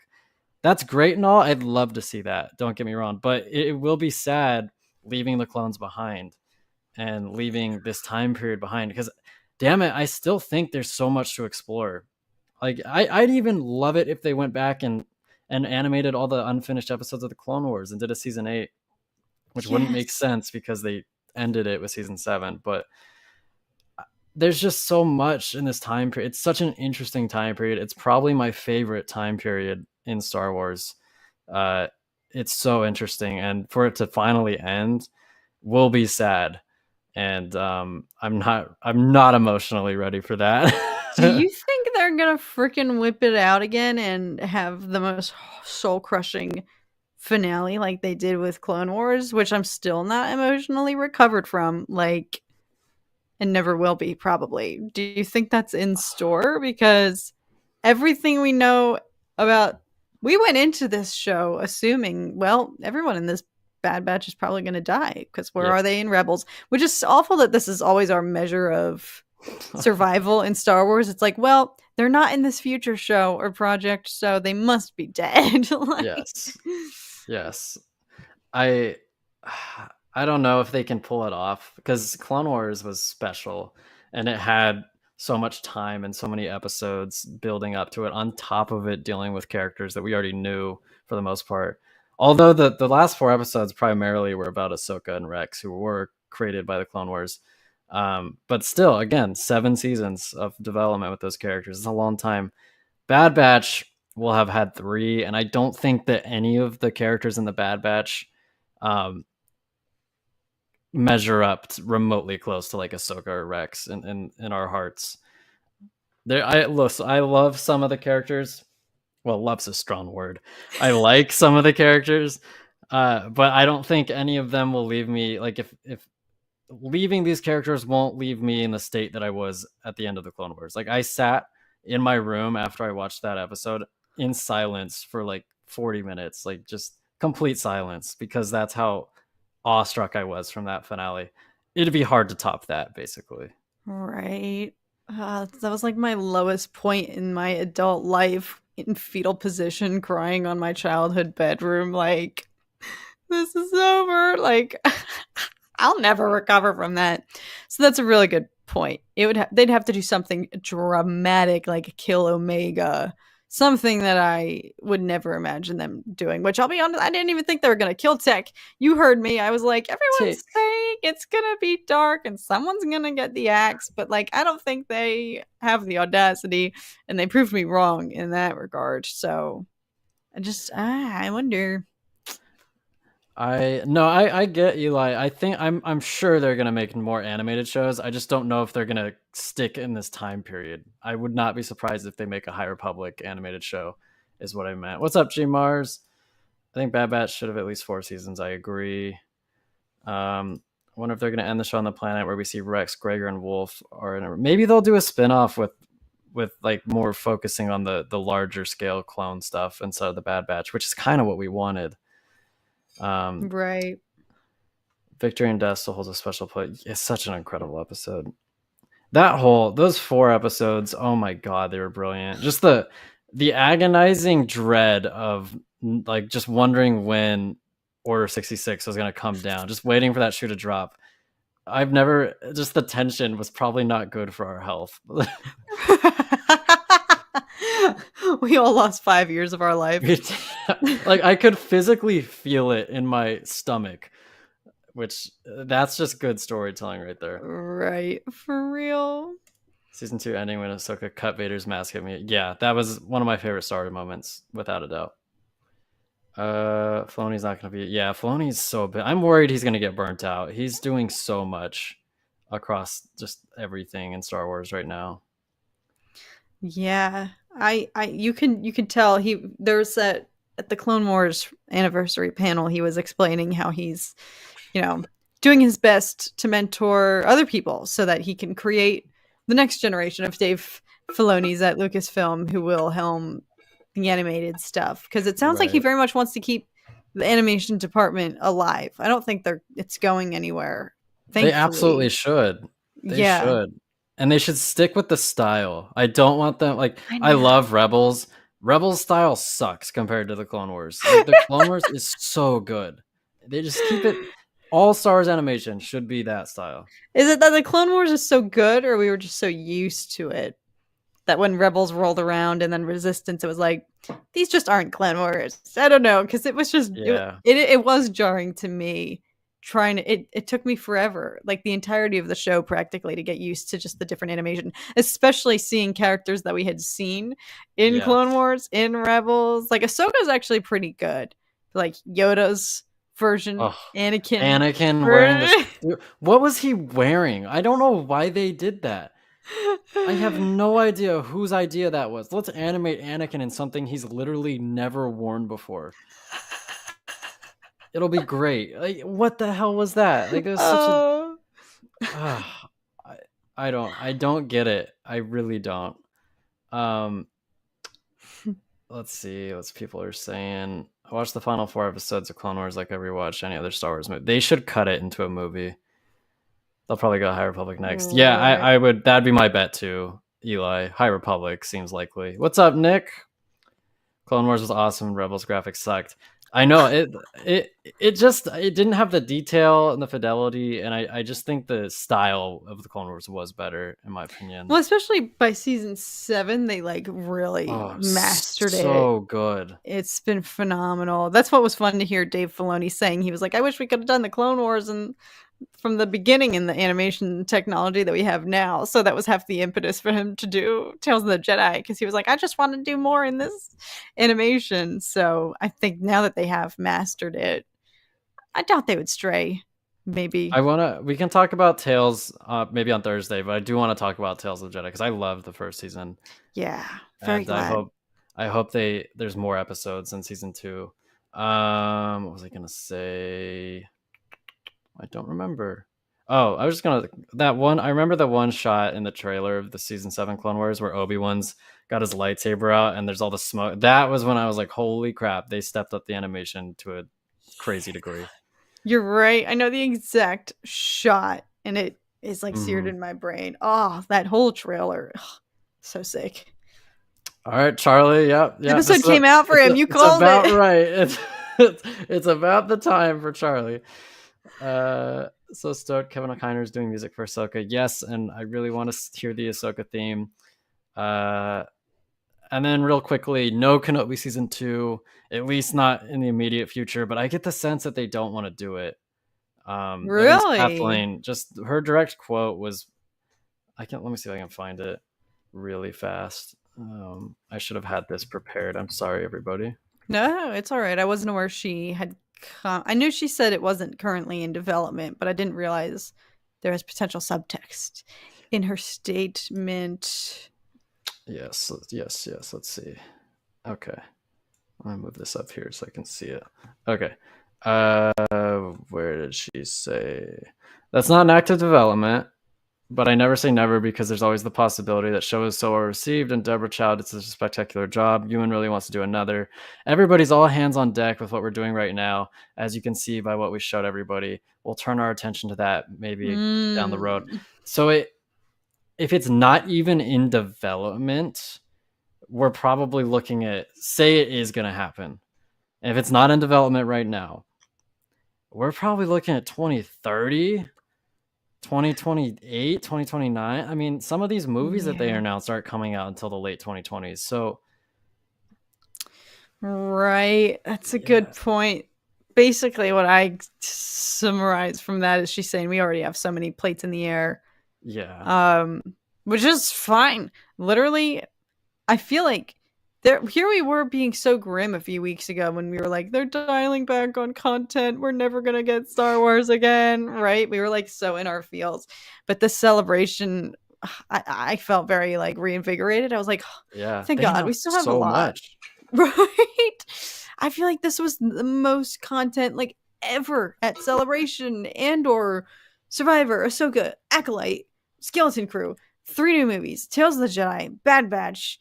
that's great and all. I'd love to see that. Don't get me wrong, but it will be sad leaving the clones behind and leaving this time period behind because, damn it, I still think there's so much to explore. Like I'd even love it if they went back and animated all the unfinished episodes of the Clone Wars and did a season 8, which wouldn't make Yes. sense because they ended it with season 7. But there's just so much in this time period. It's such an interesting time period. It's probably my favorite time period in Star Wars. Uh, it's so interesting, and for it to finally end will be sad. And I'm not emotionally ready for that. Do you think they're gonna freaking whip it out again and have the most soul crushing finale like they did with Clone Wars, which I'm still not emotionally recovered from, like, and never will be probably. Do you think that's in store? Because everything we know about, we went into this show assuming, well, everyone in this Bad Batch is probably going to die because where Yeah. are they in Rebels? Which is awful that this is always our measure of survival in Star Wars. It's like, well, they're not in this future show or project, so they must be dead. Like, Yes. Yes. I I don't know if they can pull it off because Clone Wars was special and it had so much time and so many episodes building up to it. On top of it, dealing with characters that we already knew for the most part. Although the last 4 episodes primarily were about Ahsoka and Rex, who were created by the Clone Wars. But still, again, 7 seasons of development with those characters. It's a long time. Bad Batch will have had 3, and I don't think that any of the characters in the Bad Batch um, measure up remotely close to like Ahsoka or Rex in our hearts. I love some of the characters. Well, love's a strong word. I like some of the characters, but I don't think any of them will leave me. Like if leaving these characters won't leave me in the state that I was at the end of the Clone Wars. Like I sat in my room after I watched that episode in silence for like 40 minutes, like just complete silence because that's how awestruck I was from that finale. It'd be hard to top that, basically. right. That was like my lowest point in my adult life, in fetal position, crying on my childhood bedroom. Like, this is over. Like, I'll never recover from that. So that's a really good point. They'd have to do something dramatic, like kill Omega, something that I would never imagine them doing. Which, I'll be honest, I didn't even think they were gonna kill Tech. You heard me. I was like, everyone's Tick. saying it's gonna be dark and someone's gonna get the axe, but like, I don't think they have the audacity, and they proved me wrong in that regard. So I wonder. I get Eli. I think I'm sure they're gonna make more animated shows. I just don't know if they're gonna stick in this time period. I would not be surprised if they make a High Republic animated show, is what I meant. What's up, G Mars? I think Bad Batch should have at least 4 seasons. I agree. I wonder if they're gonna end the show on the planet where we see Rex, Gregor, and Wolf, or maybe they'll do a spin-off with like more focusing on the larger scale clone stuff instead of the Bad Batch, which is kind of what we wanted. Right. Victory and Death still holds a special place. It's such an incredible episode. Those 4 episodes, oh my god, they were brilliant. Just the agonizing dread of like just wondering when Order 66 was gonna come down, just waiting for that shoe to drop. I've never just the tension was probably not good for our health. We all lost 5 years of our life. Like I could physically feel it in my stomach, which that's just good storytelling right there. Right. For real. Season 2 ending when Ahsoka cut Vader's mask at me. Yeah, that was one of my favorite Star Wars moments, without a doubt. Filoni's not gonna be. Yeah, Filoni's so big. I'm worried he's gonna get burnt out. He's doing so much across just everything in Star Wars right now. Yeah. I you can tell there's that at the Clone Wars anniversary panel, he was explaining how he's, doing his best to mentor other people so that he can create the next generation of Dave Filoni's at Lucasfilm who will helm the animated stuff. Because it sounds like he Right. very much wants to keep the animation department alive. I don't think it's going anywhere. They absolutely Thankfully. should. They Yeah. should. And they should stick with the style. I don't want them I I know. love Rebels. Rebels style sucks compared to the Clone Wars. Like the Clone Wars is so good. They just keep it all Star Wars animation should be that style. Is it that the Clone Wars is so good, or we were just so used to it that when Rebels rolled around and then Resistance, it was like, these just aren't Clone Wars. I don't know, because it was just Yeah. it was jarring to me. It took me forever, like the entirety of the show, practically, to get used to just the different animation, especially seeing characters that we had seen in Clone Yes. Wars, in Rebels. Like Ahsoka's actually pretty good, like Yoda's version, Oh, Anakin. Anakin wearing the what was he wearing? I don't know why they did that. I have no idea whose idea that was. Let's animate Anakin in something he's literally never worn before. It'll be great. Like, what the hell was that? Like, it was such a. I don't get it. I really don't. Let's see what people are saying. I watched the final 4 episodes of Clone Wars like I rewatched any other Star Wars movie. They should cut it into a movie. They'll probably go High Republic next. Yeah, I would. That'd be my bet too, Eli. High Republic seems likely. What's up, Nick? Clone Wars was awesome. Rebels graphics sucked. I know it didn't have the detail and the fidelity, and I just think the style of the Clone Wars was better in my opinion. Well, especially by season 7, they like really mastered it. So good. It's been phenomenal. That's what was fun to hear Dave Filoni saying. He was like, I wish we could have done the Clone Wars and from the beginning in the animation technology that we have now. So that was half the impetus for him to do Tales of the Jedi, because he was like, I just want to do more in this animation. So I think now that they have mastered it, I doubt they would stray. Maybe. We can talk about Tales maybe on Thursday, but I do want to talk about Tales of the Jedi because I loved the first season. Yeah, very glad. I hope there's more episodes in season 2. What was I gonna say? I don't remember. Oh, I was just gonna I remember the one shot in the trailer of the season 7 Clone Wars where Obi-Wan's got his lightsaber out and there's all the smoke. That was when I was like, holy crap, they stepped up the animation to a crazy degree. You're right. I know the exact shot, and it is like seared in my brain. Oh, that whole trailer. Ugh, so sick. All right, Charlie. Yep. The episode came out for him. You called it. It's about right. It's about the time for Charlie. So stoked. Kevin O'Connor is doing music for Ahsoka. Yes, and I really want to hear the Ahsoka theme. And then real quickly, no Kenobi season 2, at least not in the immediate future. But I get the sense that they don't want to do it. Really? Kathleen, just her direct quote was, let me see if I can find it really fast. I should have had this prepared. I'm sorry, everybody. No, it's all right. I wasn't aware she had I knew she said it wasn't currently in development, but I didn't realize there was potential subtext in her statement. Yes. Let's see. Okay. I'm gonna move this up here so I can see it. Okay. Where did she say? That's not an active development, but I never say never because there's always the possibility that show is so well received and Deborah Chow did such a spectacular job. Ewan really wants to do another. Everybody's all hands on deck with what we're doing right now. As you can see by what we showed everybody, we'll turn our attention to that maybe down the road. So if it's not even in development, we're probably looking at, say it is going to happen. And if it's not in development right now, we're probably looking at 2030. 2028, 2029. I mean, some of these movies that they announced aren't coming out until the late 2020s. So, right. That's a good point. Basically, what I summarized from that is she's saying we already have so many plates in the air. Yeah. Which is fine. Literally, I feel like here we were being so grim a few weeks ago when we were like, they're dialing back on content. We're never going to get Star Wars again, right? We were like so in our feels. But the celebration, I felt very like reinvigorated. I was like, yeah, thank God, we still have so a lot. Much. Right? I feel like this was the most content like ever at Celebration and or Survivor, Ahsoka, Acolyte, Skeleton Crew, 3 new movies, Tales of the Jedi, Bad Batch,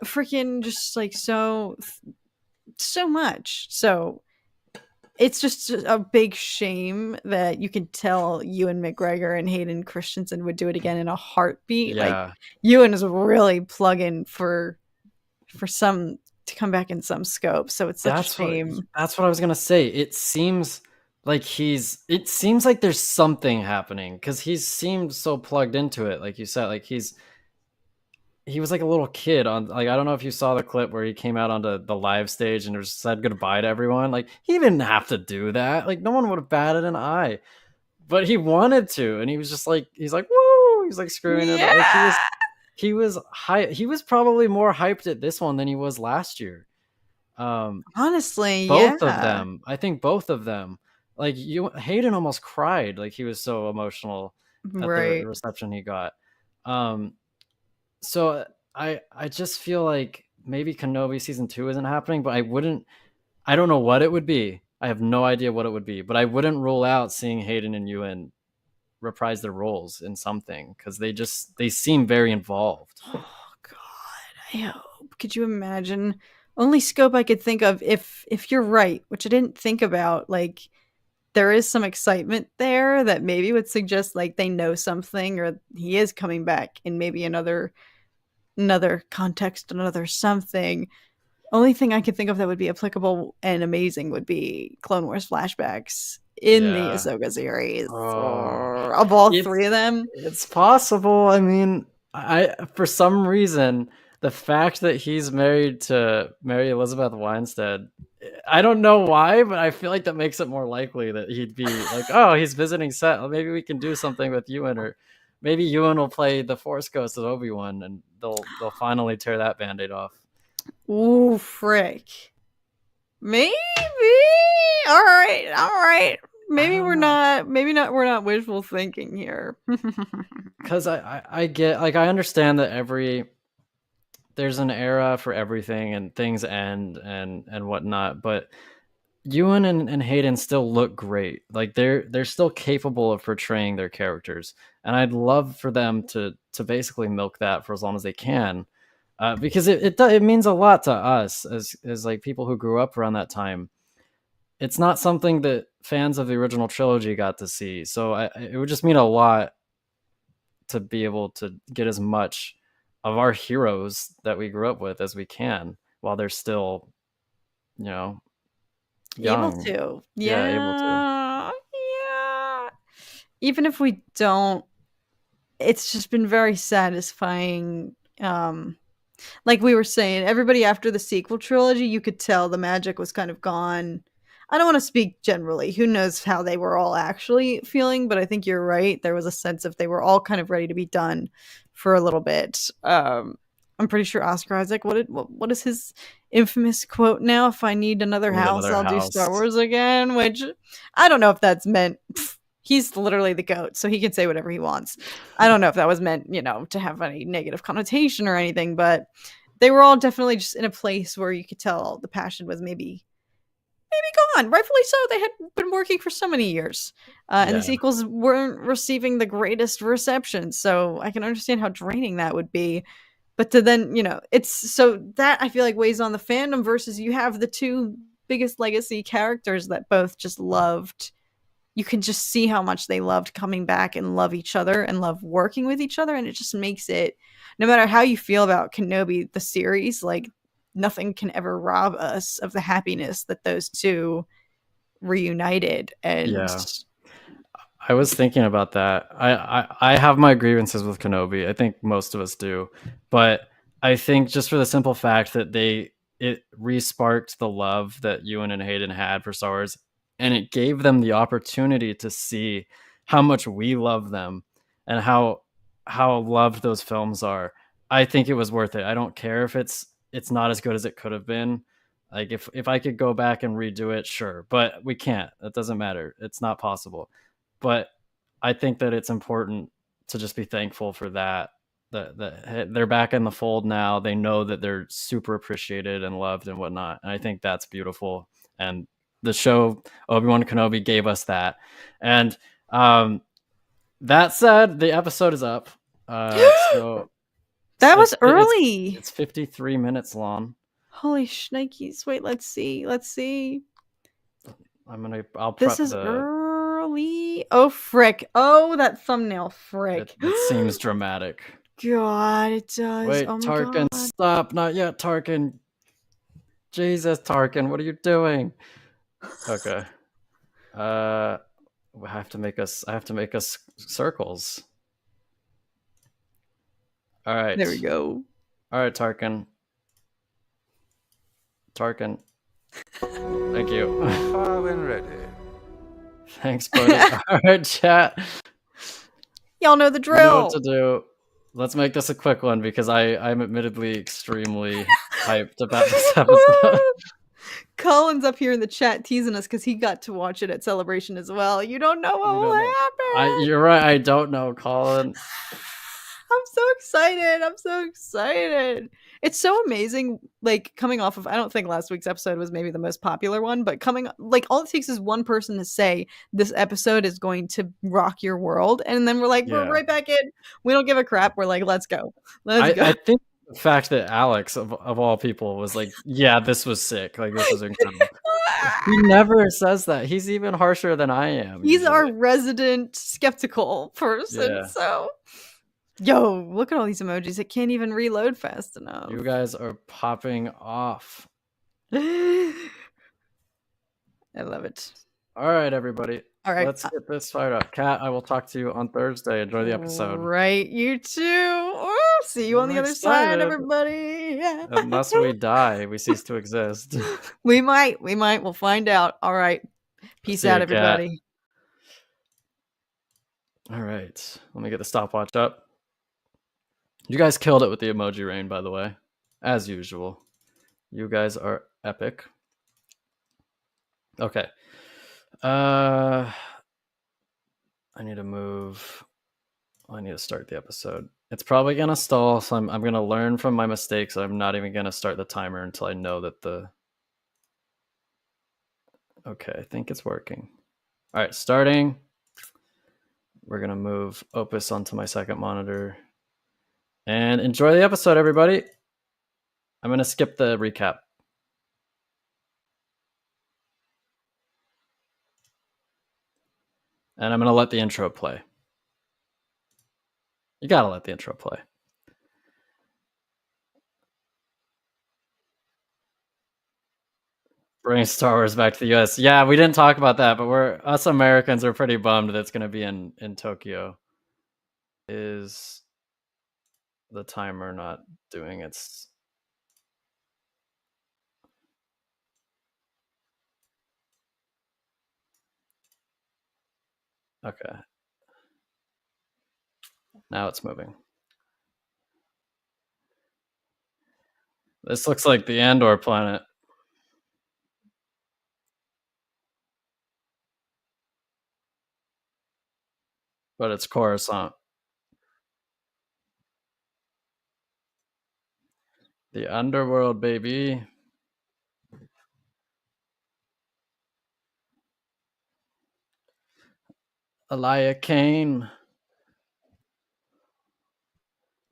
freaking just like so much. So it's just a big shame that you can tell Ewan McGregor and Hayden Christensen would do it again in a heartbeat. Like Yeah, Ewan is really plugging for some to come back in some scope. So it's such a shame. that's what I was gonna say. It seems like there's something happening because he seemed so plugged into it, like you said. Like he was like a little kid on, like, I don't know if you saw the clip where he came out onto the live stage and just said goodbye to everyone. Like he didn't have to do that. Like no one would have batted an eye, but he wanted to, and he was just like, he's like, woo, he's like screwing it. Like Yeah. he was high. He was probably more hyped at this one than he was last year. Um, Honestly, both of yeah. them. I think both of them. Like you, Hayden almost cried. Like he was so emotional at the Right. reception he got. Um, so I just feel like maybe Kenobi season 2 isn't happening, but I don't know what it would be. I have no idea what it would be, but I wouldn't rule out seeing Hayden and Ewan reprise their roles in something because they seem very involved. Oh God, I hope. Could you imagine? Only scope I could think of if you're right, which I didn't think about. Like there is some excitement there that maybe would suggest like they know something or he is coming back in maybe another context, another something. Only thing I could think of that would be applicable and amazing would be Clone Wars flashbacks in the Yeah. Ahsoka series. Oh, Or of all it's three of them. it's possible. I mean, I for some reason the fact that he's married to Mary Elizabeth Winstead, I don't know why, but I feel like that makes it more likely that he'd be like, oh, he's visiting set. Well, maybe we can do something with Ewan, or maybe Ewan will play the Force Ghost of Obi-Wan, and they'll finally tear that Band-Aid off. Ooh, frick. Maybe. All right. All right. I Maybe don't know. we're not wishful thinking here. Because I get, like, I understand that there's an era for everything and things end and whatnot, but Ewan and Hayden still look great. Like they're still capable of portraying their characters, and I'd love for them to basically milk that for as long as they can, because it means a lot to us as like people who grew up around that time. It's not something that fans of the original trilogy got to see, so it would just mean a lot to be able to get as much of our heroes that we grew up with as we can while they're still, you know, Able young. to. Yeah, able to. Yeah. Yeah. Even if we don't, it's just been very satisfying. Like we were saying, everybody after the sequel trilogy, you could tell the magic was kind of gone. I don't want to speak generally. Who knows how they were all actually feeling, but I think you're right. There was a sense of they were all kind of ready to be done for a little bit. I'm pretty sure Oscar Isaac. What is his infamous quote now? If I need another Need house, another I'll do house. Star Wars again. Which I don't know if that's meant. He's literally the goat, so he can say whatever he wants. I don't know if that was meant, to have any negative connotation or anything, but they were all definitely just in a place where you could tell the passion was maybe gone. Rightfully so. They had been working for so many years, and the Yeah. sequels weren't receiving the greatest reception. So I can understand how draining that would be. But to then, it's so that I feel like weighs on the fandom versus you have the two biggest legacy characters that both just loved. You can just see how much they loved coming back and love each other and love working with each other. And it just makes it, no matter how you feel about Kenobi, the series, like nothing can ever rob us of the happiness that those two reunited. And Yeah. I was thinking about that. I have my grievances with Kenobi. I think most of us do. But I think just for the simple fact that it re-sparked the love that Ewan and Hayden had for Star Wars, and it gave them the opportunity to see how much we love them and how loved those films are. I think it was worth it. I don't care if it's not as good as it could have been. Like if I could go back and redo it, sure. But we can't. That doesn't matter. It's not possible. But I think that it's important to just be thankful for that. they're back in the fold now. They know that they're super appreciated and loved and whatnot. And I think that's beautiful. And the show Obi-Wan Kenobi gave us that. And that said, the episode is up. So that was early. It's 53 minutes long. Holy shnikes. Wait, let's see. I'll prep this is early. Oh, frick. Oh, that thumbnail, frick. It seems dramatic. God, it does. Wait, oh my Tarkin, God. stop. Not yet, Tarkin. Jesus, Tarkin, what are you doing? Okay. I have to make us circles. All right. There we go. All right, Tarkin. Thank you. When ready. Thanks, buddy. All right, chat. Y'all know the drill. You know what to do. Let's make this a quick one because I'm admittedly extremely hyped about this episode. Colin's up here in the chat teasing us because he got to watch it at Celebration as well. You don't know what will happen. You're right. I don't know, Colin. I'm so excited. It's so amazing. Like coming off of, I don't think last week's episode was maybe the most popular one, but all it takes is one person to say this episode is going to rock your world, and then we're like, we're right back in. We don't give a crap. We're like, let's go. I think the fact that Alex of all people was like, yeah, this was sick. Like this was incredible. He never says that. He's even harsher than I am. He's our resident skeptical person. Yeah. So. Yo, look at all these emojis. It can't even reload fast enough. You guys are popping off. I love it. All right, everybody. All right. Let's get this fired up. Kat, I will talk to you on Thursday. Enjoy the episode. Right. You too. Oh, see you on the other side, everybody. Yeah. Unless we die, we cease to exist. We might. We'll find out. All right. Peace out, everybody. Kat. All right. Let me get the stopwatch up. You guys killed it with the emoji rain, by the way. As usual. You guys are epic. Okay. I need to move. I need to start the episode. It's probably going to stall, so I'm going to learn from my mistakes. I'm not even going to start the timer until I know that the... Okay, I think it's working. All right, starting. We're going to move Opus onto my second monitor. And enjoy the episode, everybody. I'm going to skip the recap. And I'm going to let the intro play. You got to let the intro play. Bring Star Wars back to the US. Yeah, we didn't talk about that, but us Americans are pretty bummed that it's going to be in Tokyo. Is the timer not doing its... Okay. Now it's moving. This looks like the Andor planet. But it's Coruscant. The underworld, baby. Elia Kane.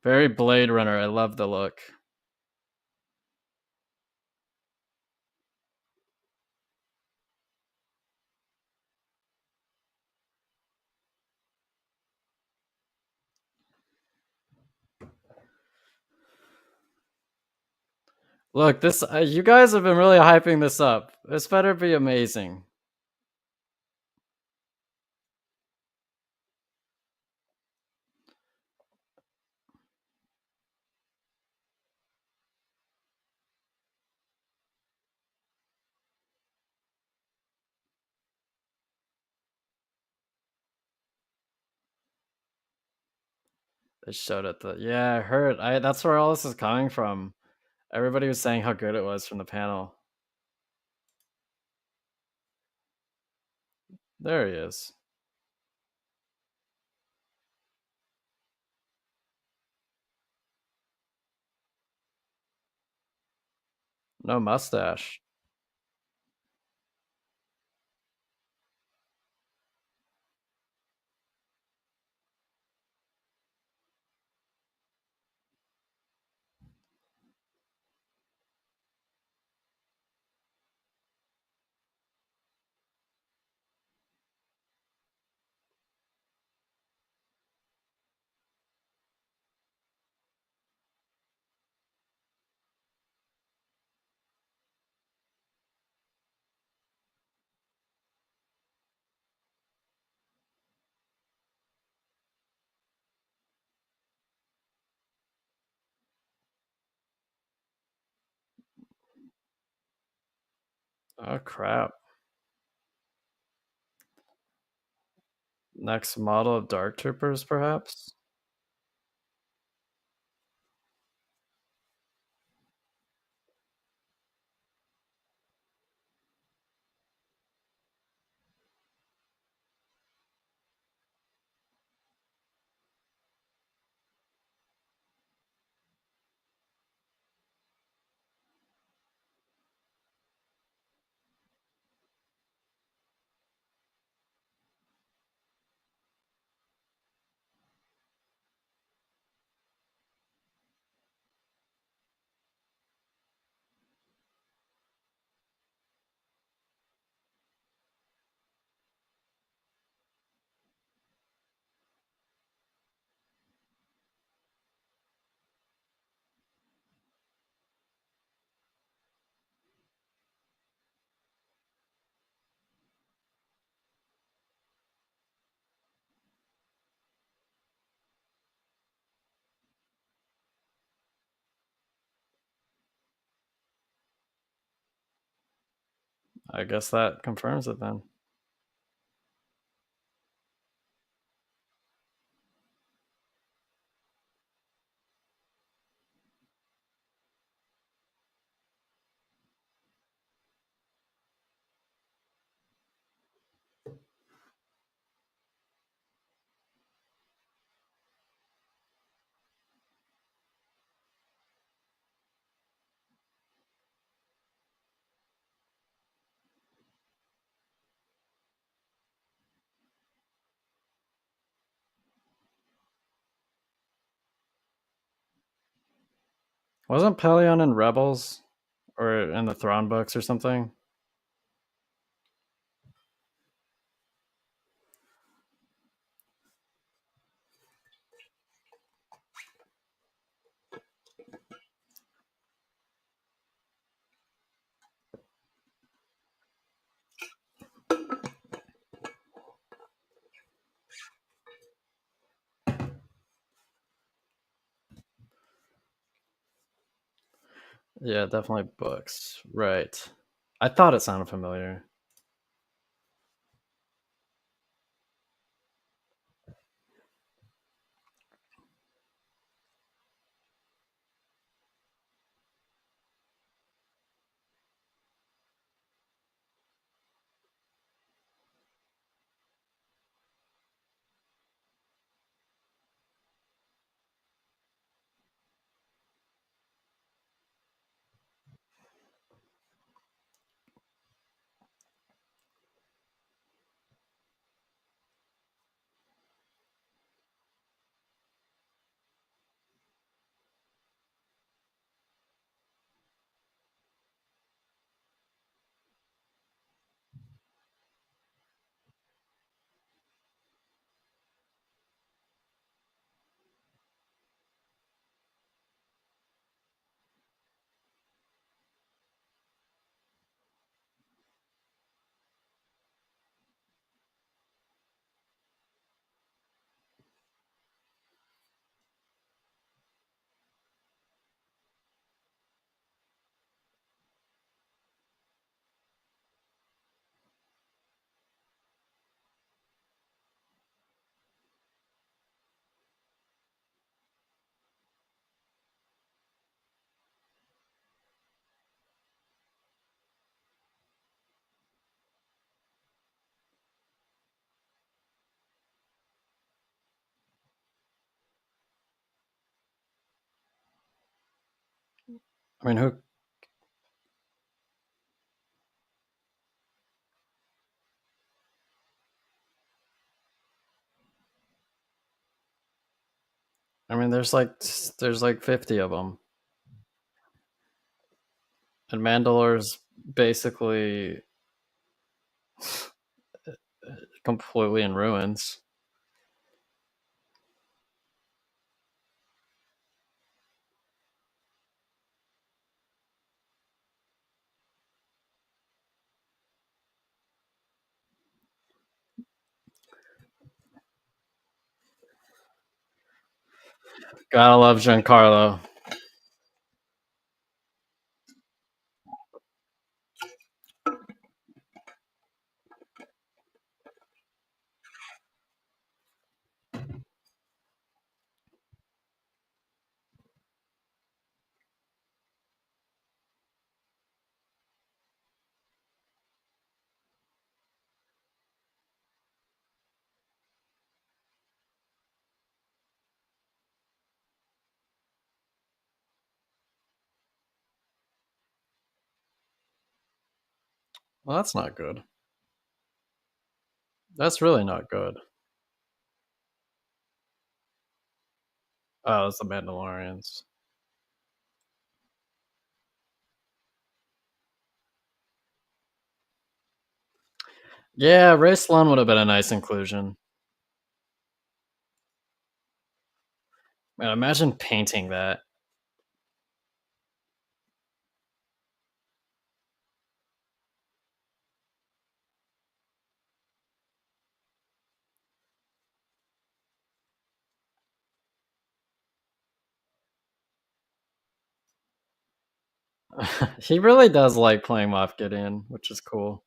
Very Blade Runner. I love the look. Look, this you guys have been really hyping this up. This better be amazing. They showed it. Yeah, I heard. That's where all this is coming from. Everybody was saying how good it was from the panel. There he is. No mustache. Oh crap. Next model of Dark Troopers, perhaps? I guess that confirms it then. Wasn't Pelion in Rebels or in the Thrawn books or something? Yeah, definitely books. Right. I thought it sounded familiar. I mean, who I mean, there's like 50 of them, and Mandalore's basically completely in ruins. Gotta love Giancarlo. Well, that's not good. That's really not good. Oh, it's the Mandalorians. Yeah, Ray Sloan would have been a nice inclusion. Man, imagine painting that. He really does like playing Moff Gideon, which is cool.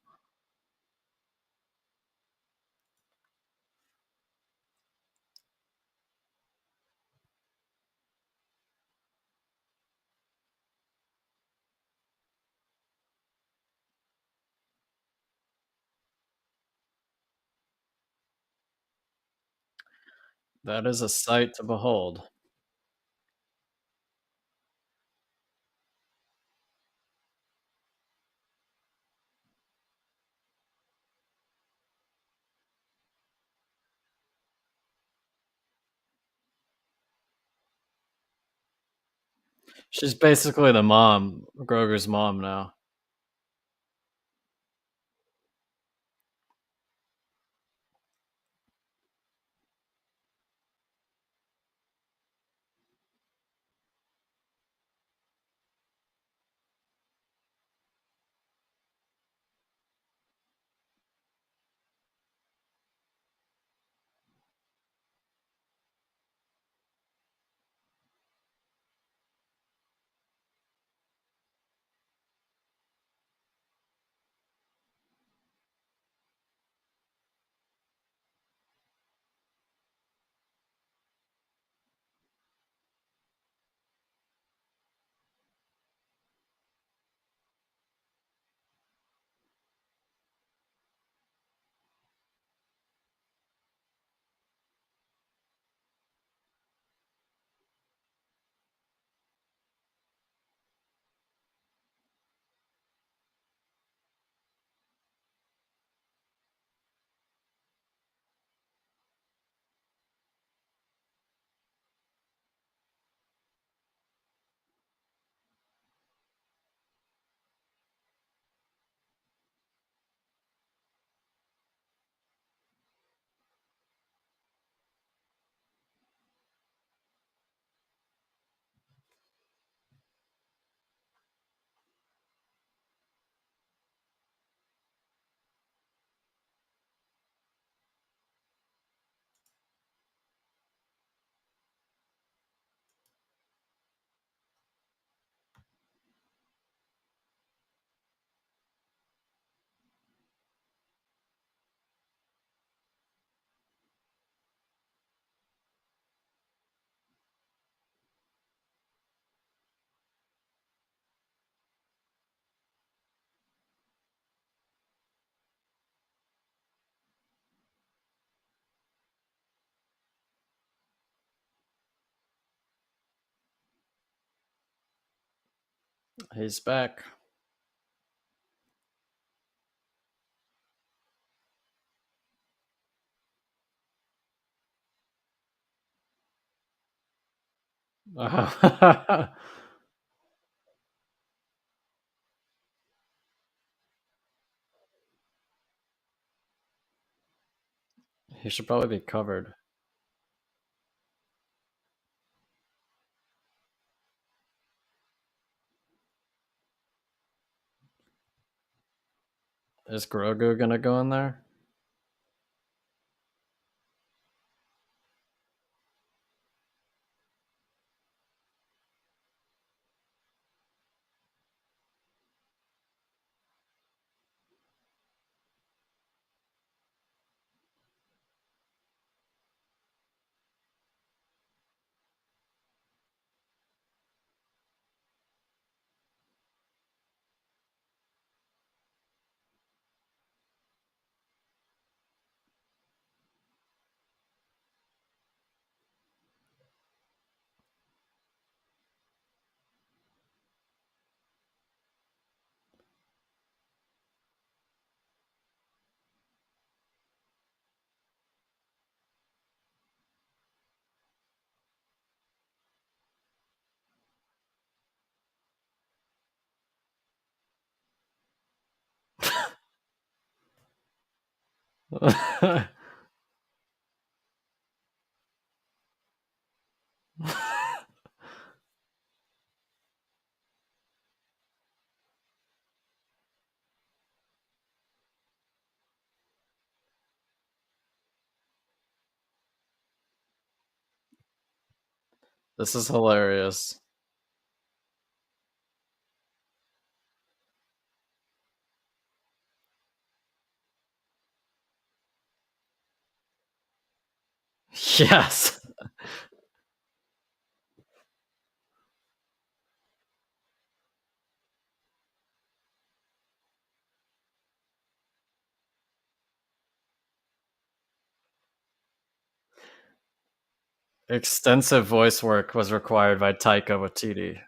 That is a sight to behold. She's basically the mom, Grogu's mom now. He's back. He should probably be covered. Is Grogu gonna go in there? This is hilarious. Yes. Extensive voice work was required by Taika Waititi.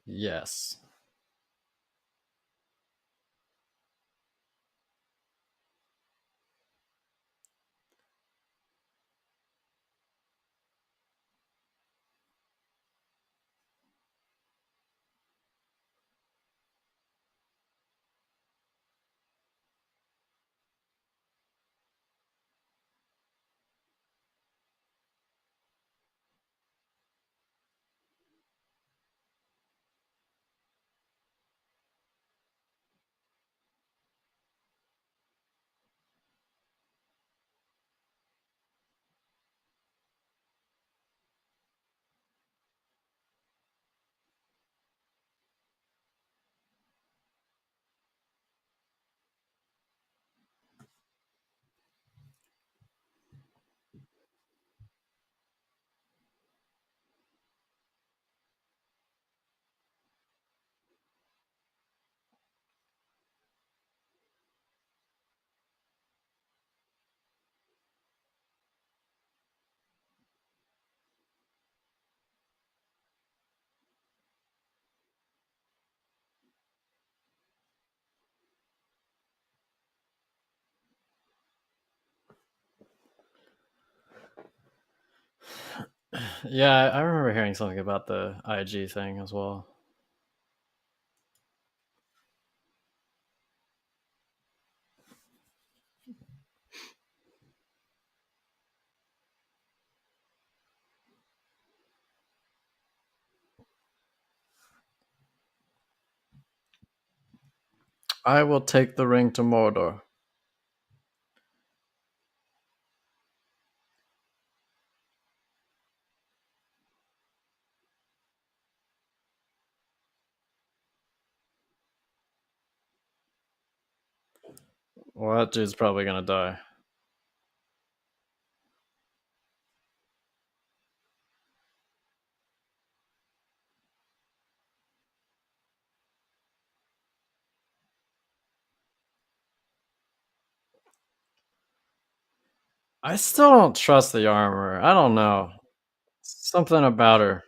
Yes. Yeah, I remember hearing something about the IG thing as well. I will take the ring to Mordor. Well, that dude's probably gonna die. I still don't trust the armor. I don't know. Something about her.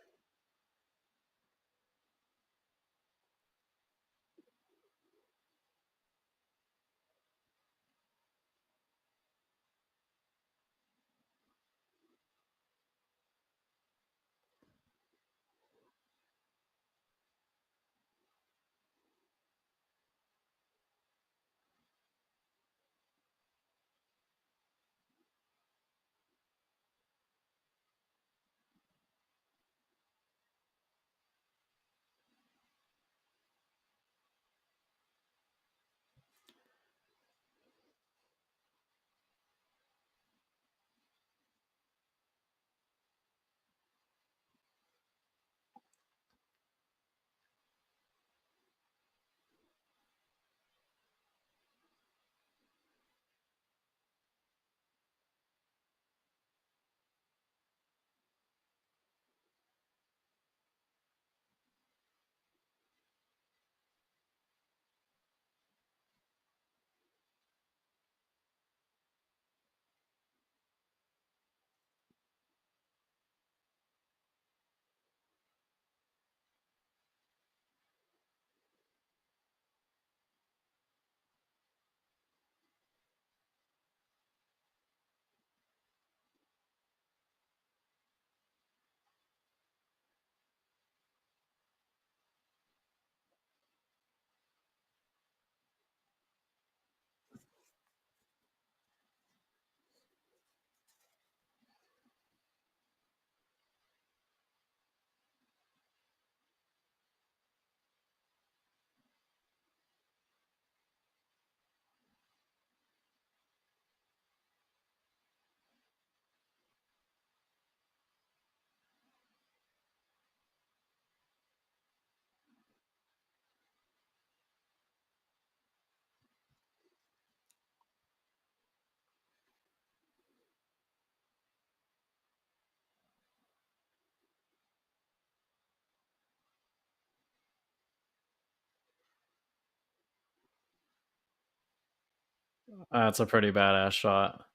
That's a pretty badass shot.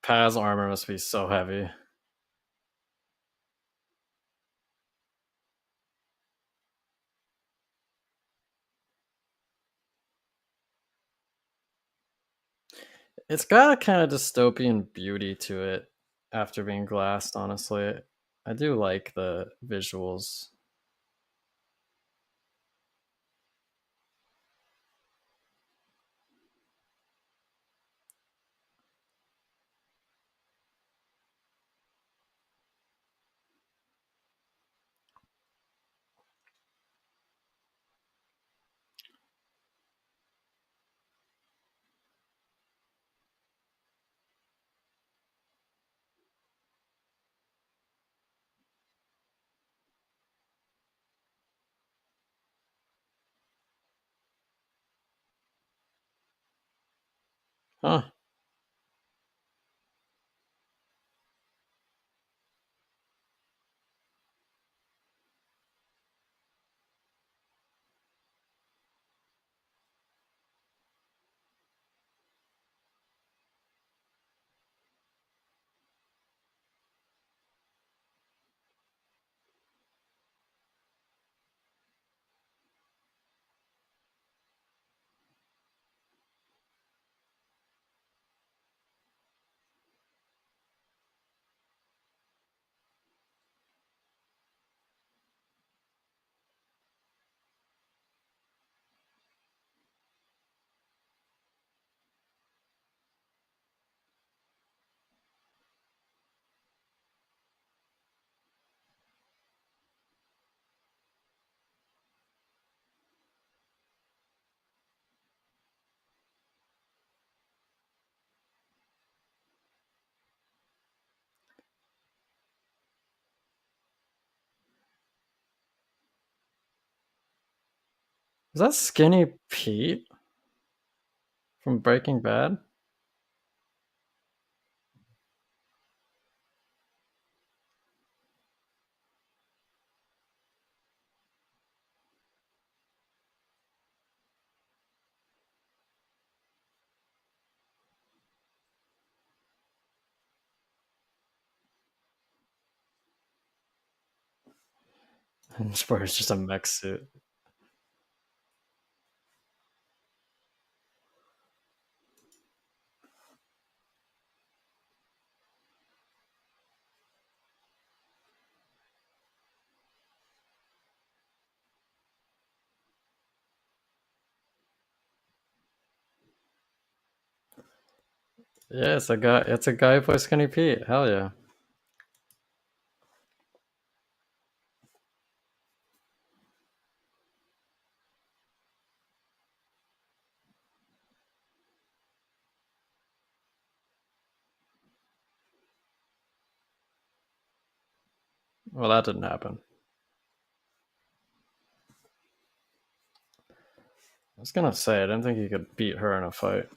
Paz armor must be so heavy. It's got a kind of dystopian beauty to it after being glassed, honestly. I do like the visuals. Huh. Is that Skinny Pete from Breaking Bad? I swear it's just a mech suit. Yeah, it's a guy. It's a guy who plays Skinny Pete. Hell yeah. Well, that didn't happen. I was gonna say I didn't think he could beat her in a fight.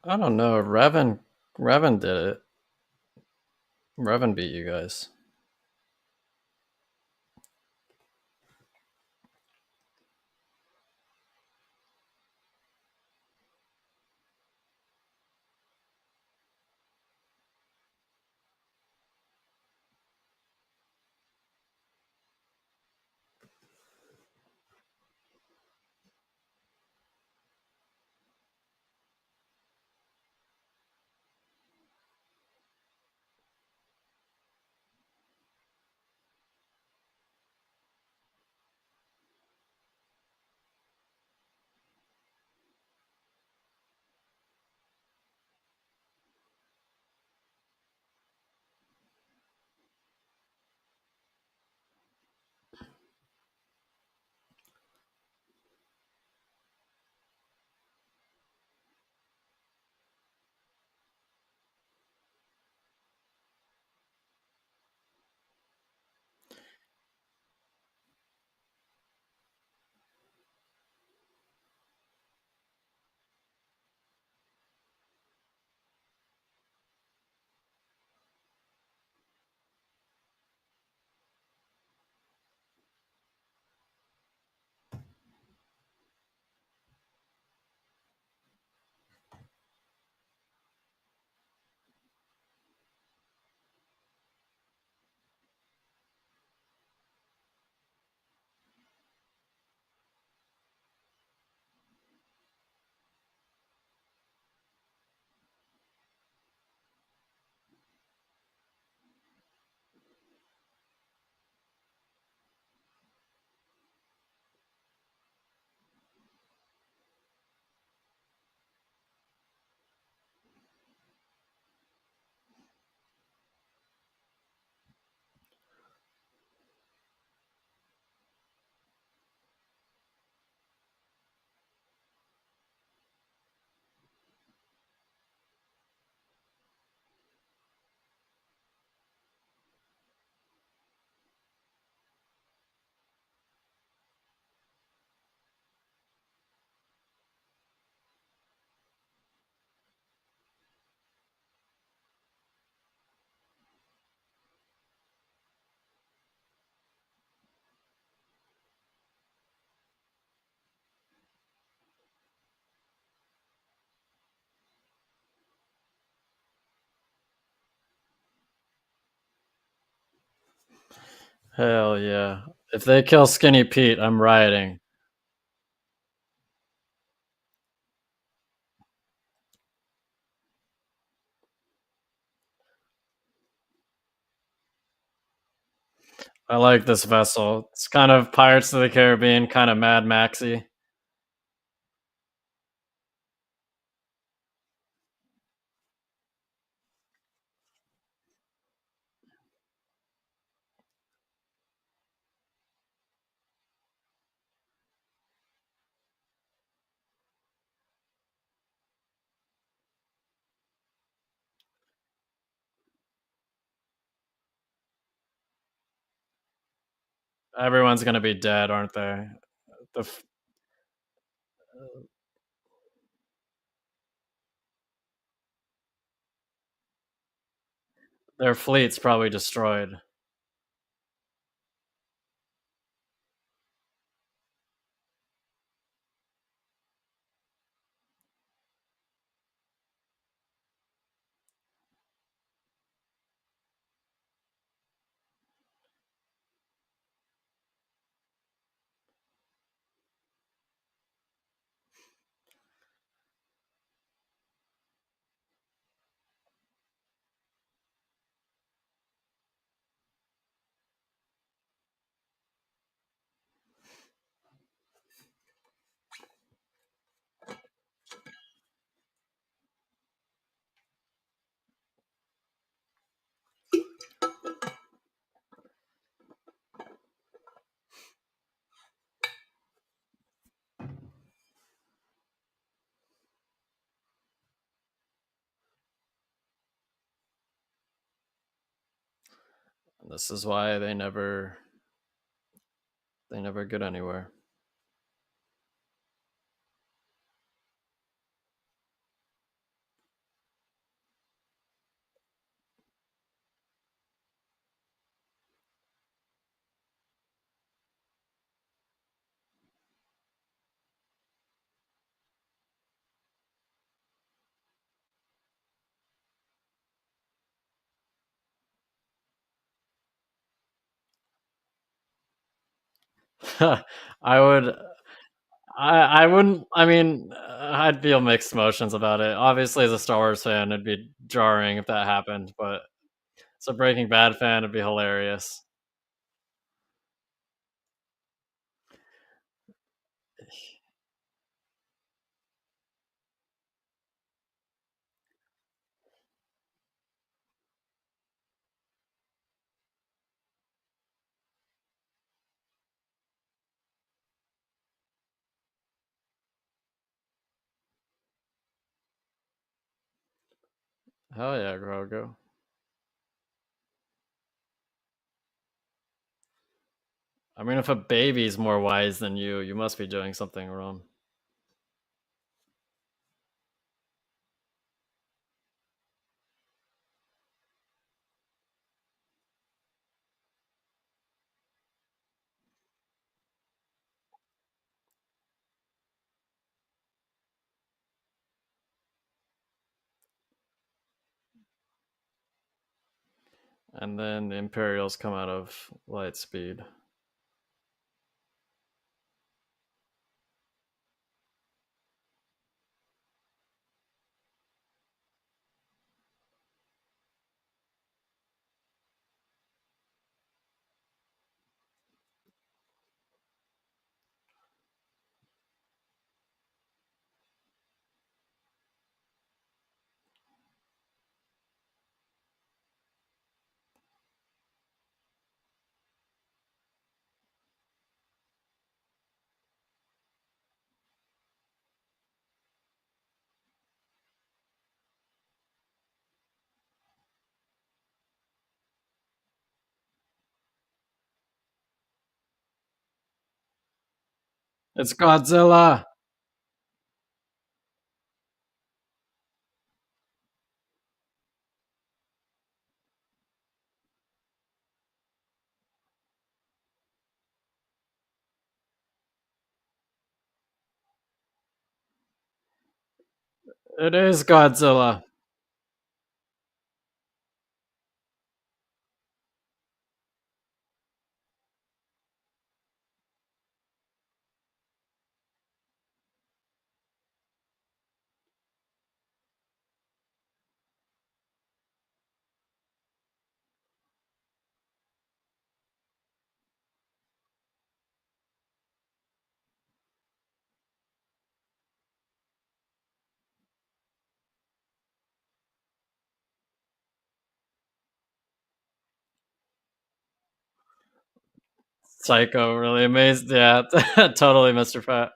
I don't know. Revan did it. Revan beat you guys. Hell yeah. If they kill Skinny Pete, I'm rioting. I like this vessel. It's kind of Pirates of the Caribbean, kind of Mad Maxy. Everyone's gonna be dead, aren't they? The f- their fleet's probably destroyed. This is why they never get anywhere. I would I wouldn't I mean, I'd feel mixed emotions about it. Obviously, as a Star Wars fan, it'd be jarring if that happened, but as a Breaking Bad fan, it'd be hilarious. Hell yeah, Grogu. I mean, if a baby's more wise than you must be doing something wrong. And then the Imperials come out of light speed. It's Godzilla. It is Godzilla. Psycho, really amazed. Yeah, totally, Mr. Fat.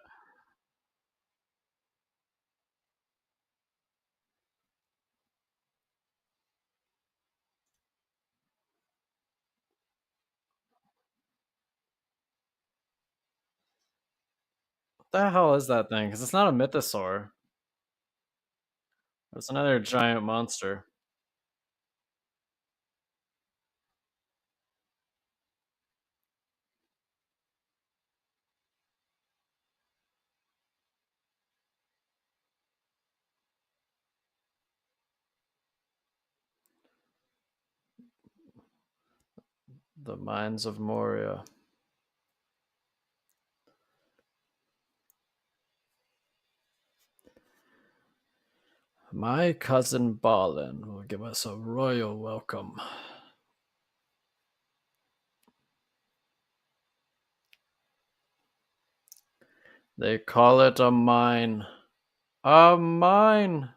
What the hell is that thing? Because it's not a mythosaur. It's another giant monster. The Mines of Moria. My cousin Balin will give us a royal welcome. They call it a mine. A mine!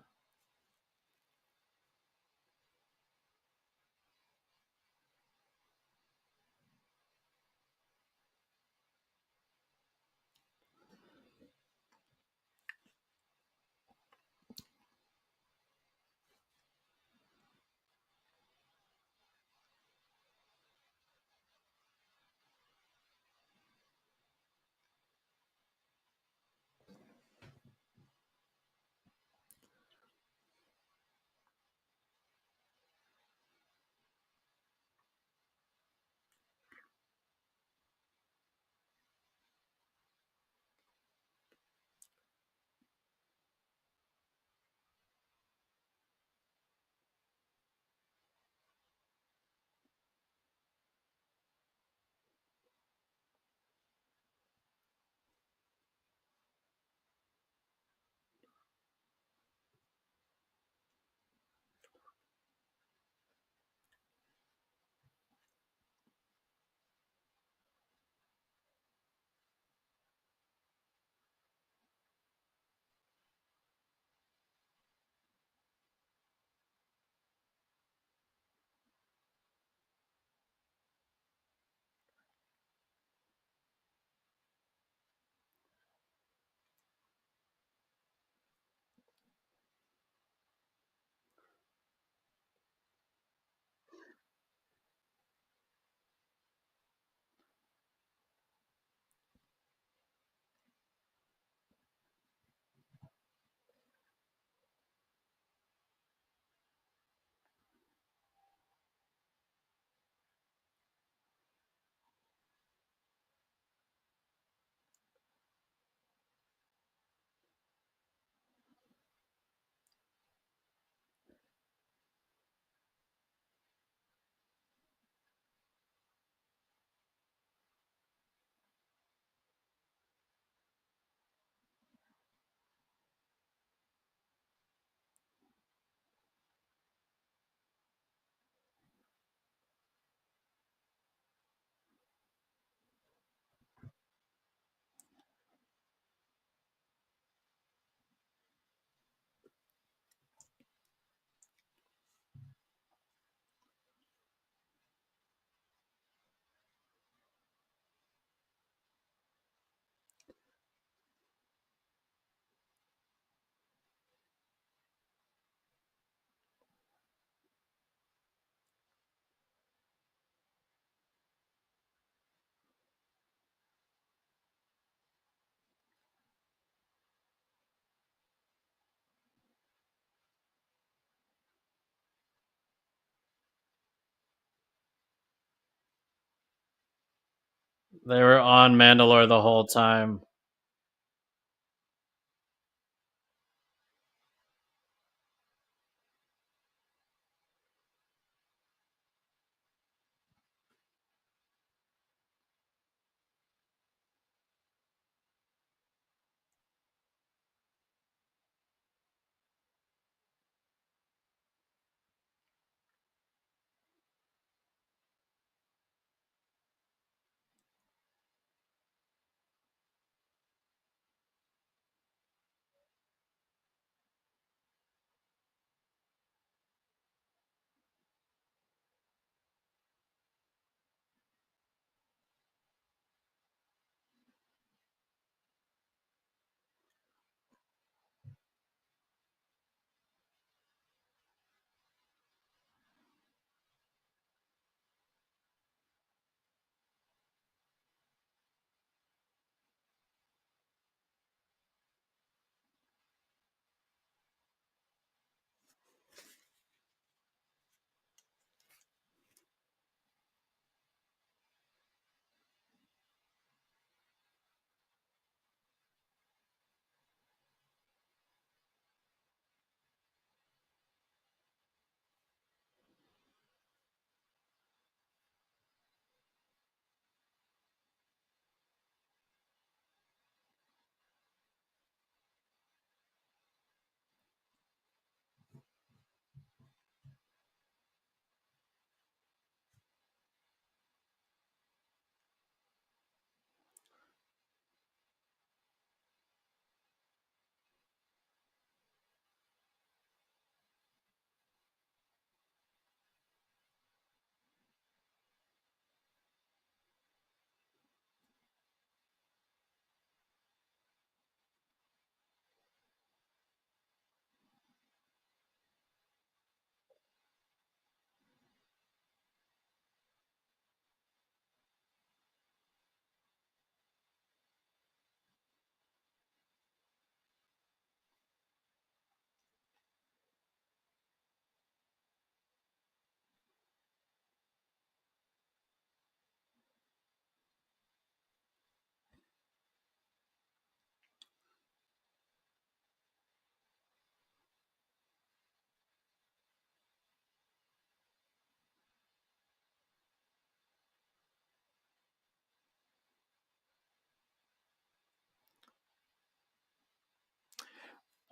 They were on Mandalore the whole time.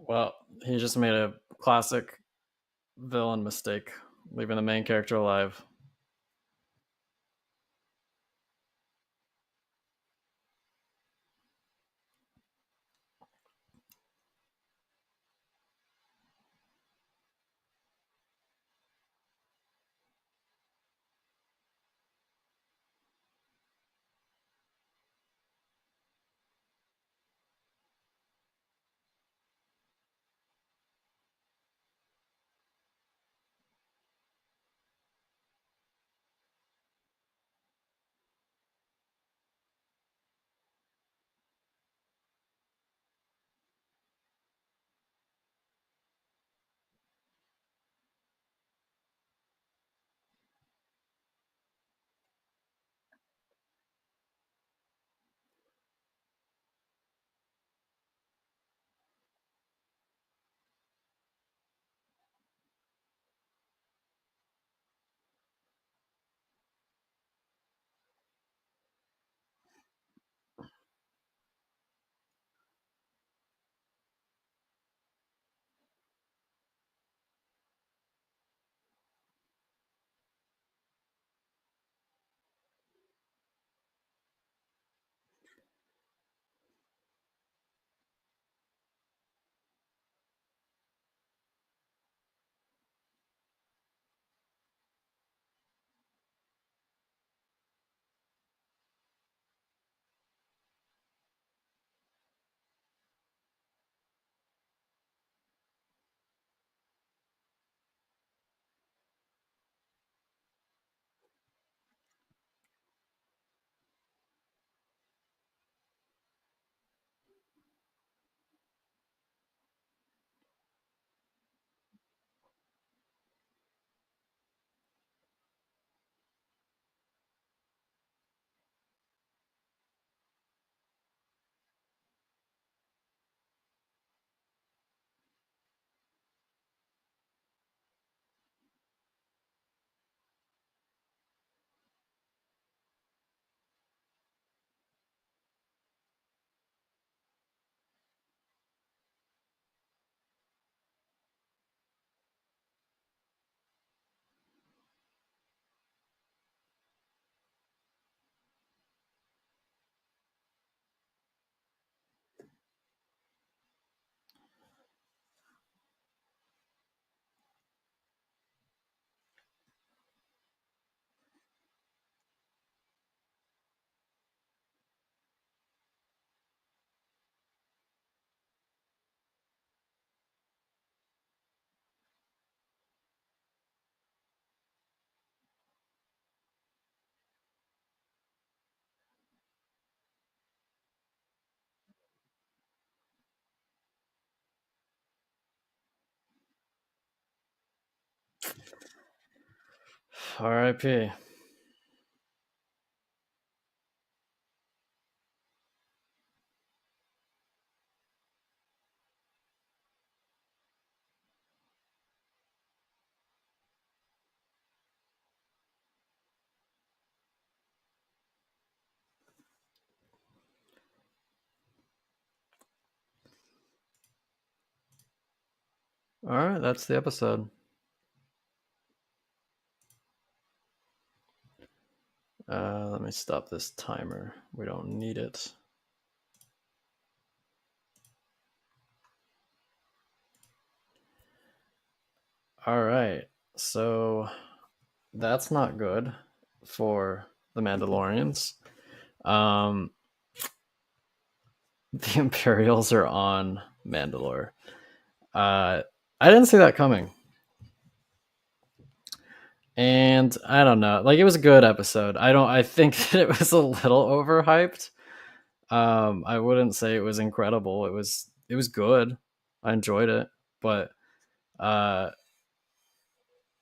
Well, he just made a classic villain mistake, leaving the main character alive. R.I.P. All right, that's the episode. Let me stop this timer. We don't need it. All right, so that's not good for the Mandalorians. Um, the Imperials are on Mandalore. I didn't see that coming. And I don't know. Like, it was a good episode. I think that it was a little overhyped. I wouldn't say it was incredible. It was good. I enjoyed it, but uh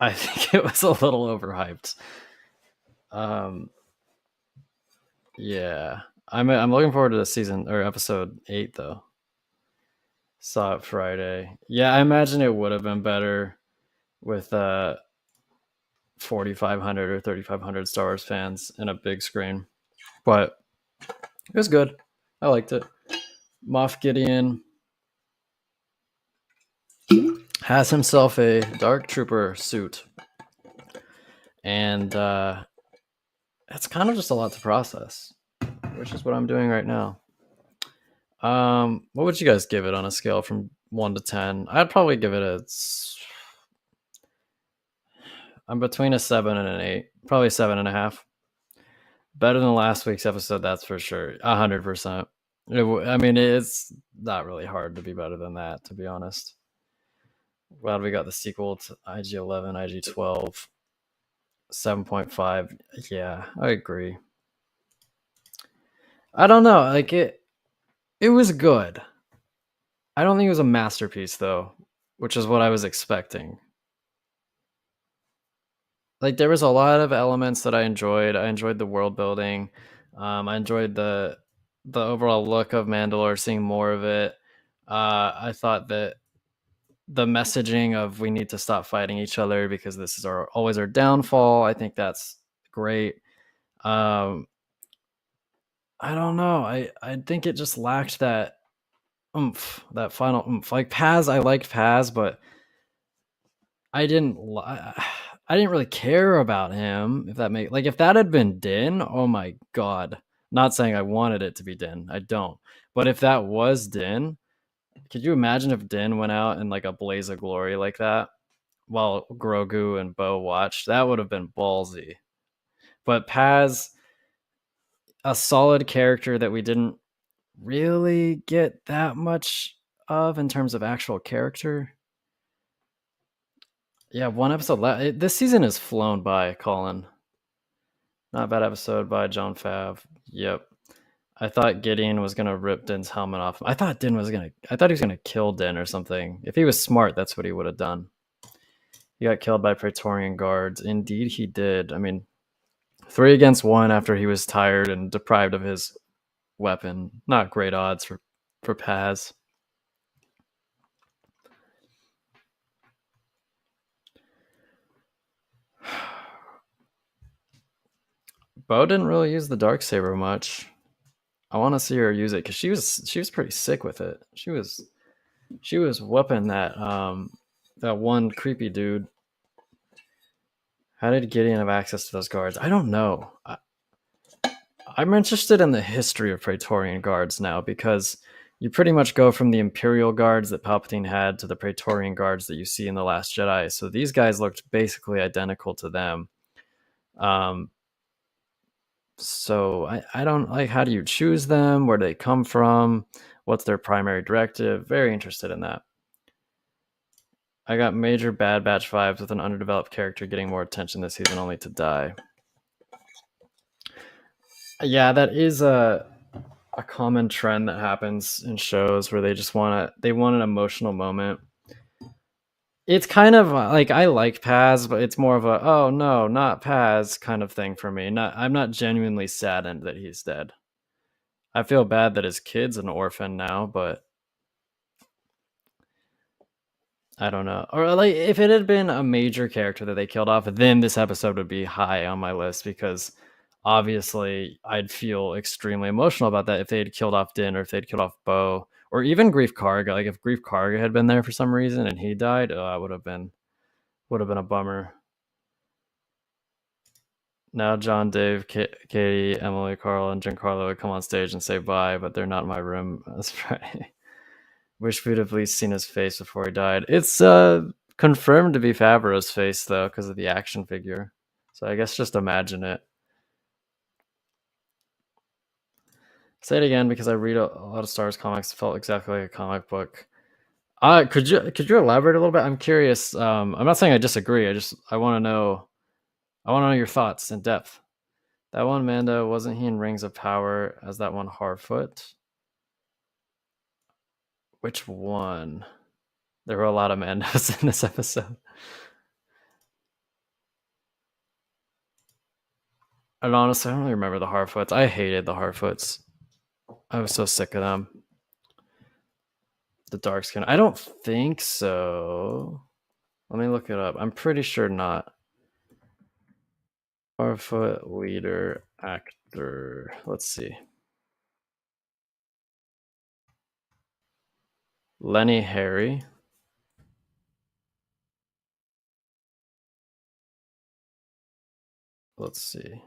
I think it was a little overhyped. Um yeah. I'm looking forward to the season or episode 8 though. Saw it Friday. Yeah, I imagine it would have been better with 4,500 or 3,500 Star Wars fans in a big screen. But it was good. I liked it. Moff Gideon has himself a Dark Trooper suit. And it's kind of just a lot to process, which is what I'm doing right now. What would you guys give it on a scale from 1 to 10? I'd probably give it a. I'm between a 7 and an 8. Probably 7.5. Better than last week's episode, that's for sure. 100%. I mean, it's not really hard to be better than that, to be honest. Glad we got the sequel to IG-11, IG-12, 7.5. Yeah, I agree. I don't know. Like, it was good. I don't think it was a masterpiece, though, which is what I was expecting. Like, there was a lot of elements that I enjoyed. I enjoyed the world building. I enjoyed the overall look of Mandalore, seeing more of it. I thought that the messaging of we need to stop fighting each other because this is always our downfall. I think that's great. I don't know. I think it just lacked that oomph, that final oomph. Like Paz, I liked Paz, but I didn't really care about him. If that had been Din, oh my god. Not saying I wanted it to be Din. I don't. But if that was Din, could you imagine if Din went out in like a blaze of glory like that while Grogu and Bo watched? That would have been ballsy. But Paz, a solid character that we didn't really get that much of in terms of actual character. Yeah, one episode left. This season has flown by, Colin. Not a bad episode by John Fav. Yep. I thought Gideon was gonna rip Din's helmet off. I thought he was gonna kill Din or something. If he was smart, that's what he would have done. He got killed by Praetorian guards. Indeed, he did. I mean, 3 against 1 after he was tired and deprived of his weapon. Not great odds for Paz. Bo didn't really use the Darksaber much. I want to see her use it because she was pretty sick with it. She was whooping that one creepy dude. How did Gideon have access to those guards? I don't know. I'm interested in the history of Praetorian guards now because you pretty much go from the Imperial guards that Palpatine had to the Praetorian guards that you see in The Last Jedi. So these guys looked basically identical to them. So I don't like, how do you choose them? Where do they come from? What's their primary directive? Very interested in that. I got major Bad Batch vibes with an underdeveloped character getting more attention this season only to die. Yeah, that is a common trend that happens in shows where they want an emotional moment. It's kind of like, I like Paz, but it's more of a, oh no, not Paz kind of thing for me. I'm not genuinely saddened that he's dead. I feel bad that his kid's an orphan now, but I don't know. Or like, if it had been a major character that they killed off, then this episode would be high on my list because obviously I'd feel extremely emotional about that if they had killed off Din or if they'd killed off Bo or even Grief Karga. Like if Grief Karga had been there for some reason and he died, it would have been a bummer. Now John, Dave, Katie, Emily, Carl, and Giancarlo would come on stage and say bye, but they're not in my room. That's right. Wish we'd have at least seen his face before he died. It's confirmed to be Favreau's face though, because of the action figure. So I guess just imagine it. Say it again because I read a lot of Star Wars comics. It felt exactly like a comic book. Could you elaborate a little bit? I'm curious. I'm not saying I disagree. I want to know. I want to know your thoughts in depth. That one Mando, wasn't he in Rings of Power as that one Harfoot? Which one? There were a lot of Mandos in this episode. And honestly, I don't really remember the Harfoots. I hated the Harfoots. I was so sick of them. The dark skin. I don't think so. Let me look it up. I'm pretty sure not. Harfoot leader actor. Let's see. Lenny Harry. let's see.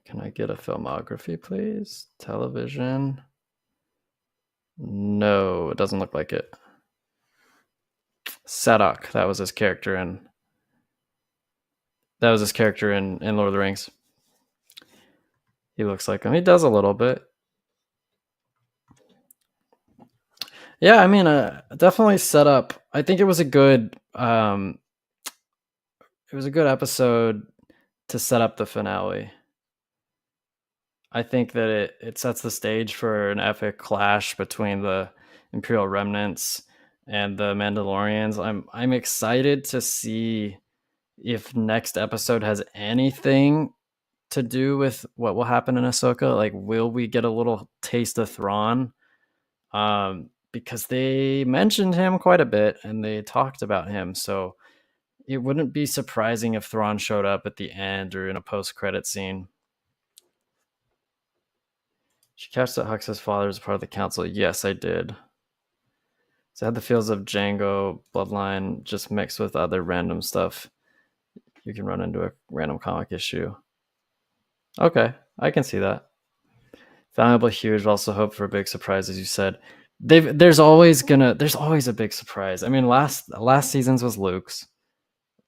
Can I get a filmography, please? Television. No, it doesn't look like it. S.W.A, that was his character in Lord of the Rings. He looks like him. He does a little bit. Yeah, I mean, definitely set up. I think it was a good episode to set up the finale. I think that it sets the stage for an epic clash between the Imperial remnants and the Mandalorians. I'm excited to see if next episode has anything to do with what will happen in Ahsoka. Like, will we get a little taste of Thrawn? Because they mentioned him quite a bit and they talked about him. So it wouldn't be surprising if Thrawn showed up at the end or in a post-credit scene. Did you catch that Hux's father is part of the council? Yes, I did. So I had the feels of Django Bloodline just mixed with other random stuff. You can run into a random comic issue. Okay, I can see that. Valuable, huge. Also hope for a big surprise, as you said. There's always a big surprise. I mean, last season's was Luke's.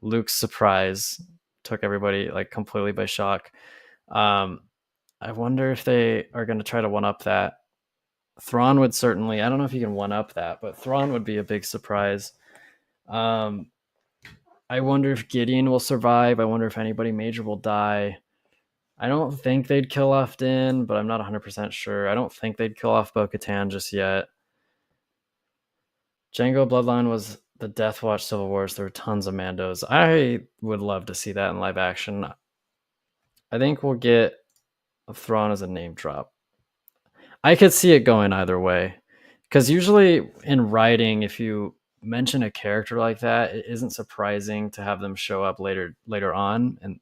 Luke's surprise took everybody like completely by shock. I wonder if they are going to try to one up that. Thrawn would certainly. I don't know if you can one up that, but Thrawn would be a big surprise. I wonder if Gideon will survive. I wonder if anybody major will die. I don't think they'd kill off Din, but I'm not 100% sure. I don't think they'd kill off Bo-Katan just yet. Django Bloodline was the Death Watch Civil Wars. There were tons of Mandos. I would love to see that in live action. I think we'll get Thrawn as a name drop. I could see it going either way. Because usually in writing, if you mention a character like that, it isn't surprising to have them show up later on.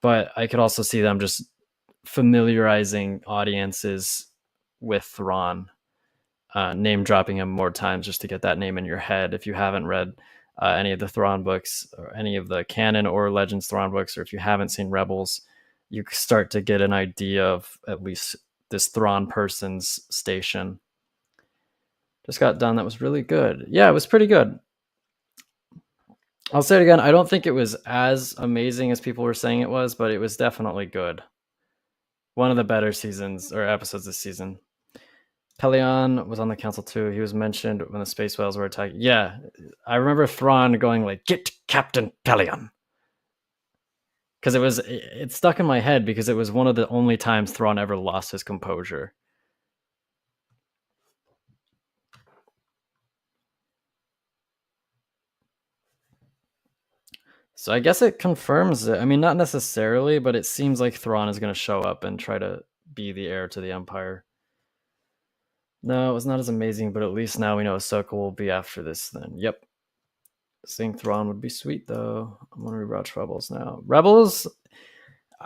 But I could also see them just familiarizing audiences with Thrawn, name dropping him more times just to get that name in your head. If you haven't read any of the Thrawn books or any of the canon or Legends Thrawn books, or if you haven't seen Rebels, you start to get an idea of at least this Thrawn person's station. Just got done. That was really good. Yeah, it was pretty good. I'll say it again. I don't think it was as amazing as people were saying it was, but it was definitely good. One of the better seasons or episodes this season. Pelion was on the council too. He was mentioned when the space whales were attacking. Yeah, I remember Thrawn going like, "Get Captain Pelion," because it stuck in my head because it was one of the only times Thrawn ever lost his composure. So I guess it confirms it. I mean, not necessarily, but it seems like Thrawn is going to show up and try to be the heir to the Empire. No, it was not as amazing, but at least now we know Ahsoka will be after this then. Yep. Seeing Thrawn would be sweet, though. I'm going to rewatch Rebels now. Rebels,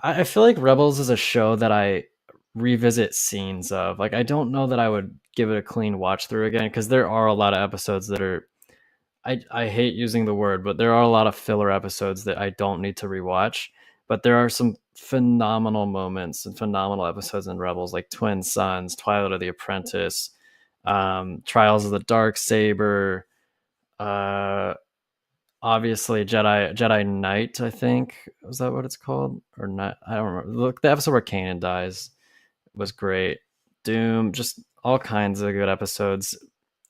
I feel like Rebels is a show that I revisit scenes of. Like, I don't know that I would give it a clean watch through again, because there are a lot of episodes that are... I hate using the word, but there are a lot of filler episodes that I don't need to rewatch. But there are some phenomenal moments and phenomenal episodes in Rebels, like Twin Suns, Twilight of the Apprentice, Trials of the Darksaber, obviously Jedi Knight, I think. Was that what it's called? Or not? I don't remember. Look, the episode where Kanan dies was great. Doom, just all kinds of good episodes.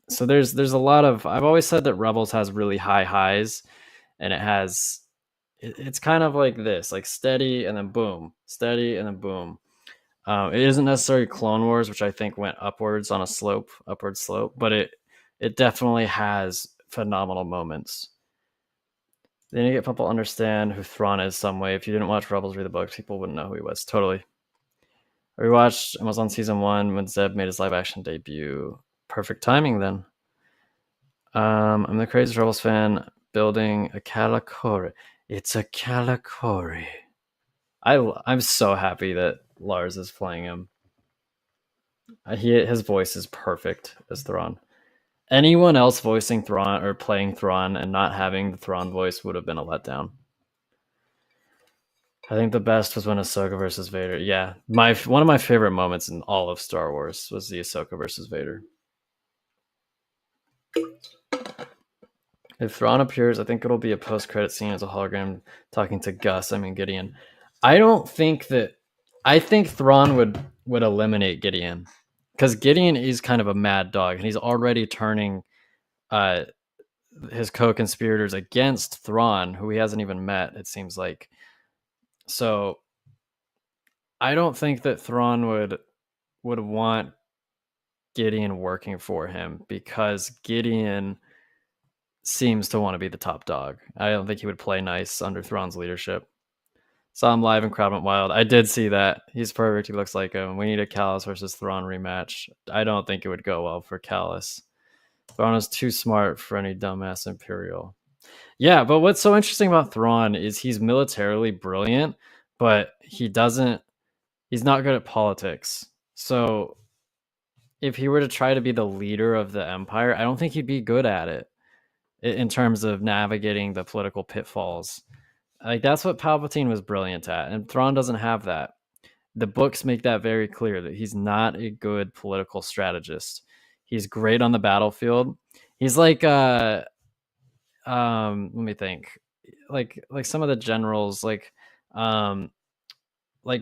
So there's a lot of... I've always said that Rebels has really high highs, and it's kind of like this, like steady and then boom, steady and then boom. It isn't necessarily Clone Wars, which I think went upward slope, but it definitely has phenomenal moments. They need to get people to understand who Thrawn is some way. If you didn't watch Rebels, read the books, people wouldn't know who he was. Totally. I rewatched and was on season 1 when Zeb made his live action debut. Perfect timing then. I'm the craziest Rebels fan building a Kalikori. It's a Kalikori. I'm so happy that Lars is playing him. His voice is perfect as Thrawn. Anyone else voicing Thrawn or playing Thrawn and not having the Thrawn voice would have been a letdown. I think the best was when Ahsoka versus Vader. Yeah, one of my favorite moments in all of Star Wars was the Ahsoka versus Vader. If Thrawn appears, I think it'll be a post-credit scene as a hologram talking to Gideon. I think Thrawn would eliminate Gideon, because Gideon is kind of a mad dog, and he's already turning his co-conspirators against Thrawn, who he hasn't even met, it seems like. So I don't think that Thrawn would want Gideon working for him, because Gideon seems to want to be the top dog. I don't think he would play nice under Thrawn's leadership. Saw him live in Crowd Went Wild. I did see that. He's perfect. He looks like him. We need a Callus versus Thrawn rematch. I don't think it would go well for Callus. Thrawn is too smart for any dumbass Imperial. Yeah, but what's so interesting about Thrawn is he's militarily brilliant, but he's not good at politics. So if he were to try to be the leader of the Empire, I don't think he'd be good at it in terms of navigating the political pitfalls. Like, that's what Palpatine was brilliant at, and Thrawn doesn't have that. The books make that very clear, that he's not a good political strategist. He's great on the battlefield. He's like let me think. Like some of the generals, like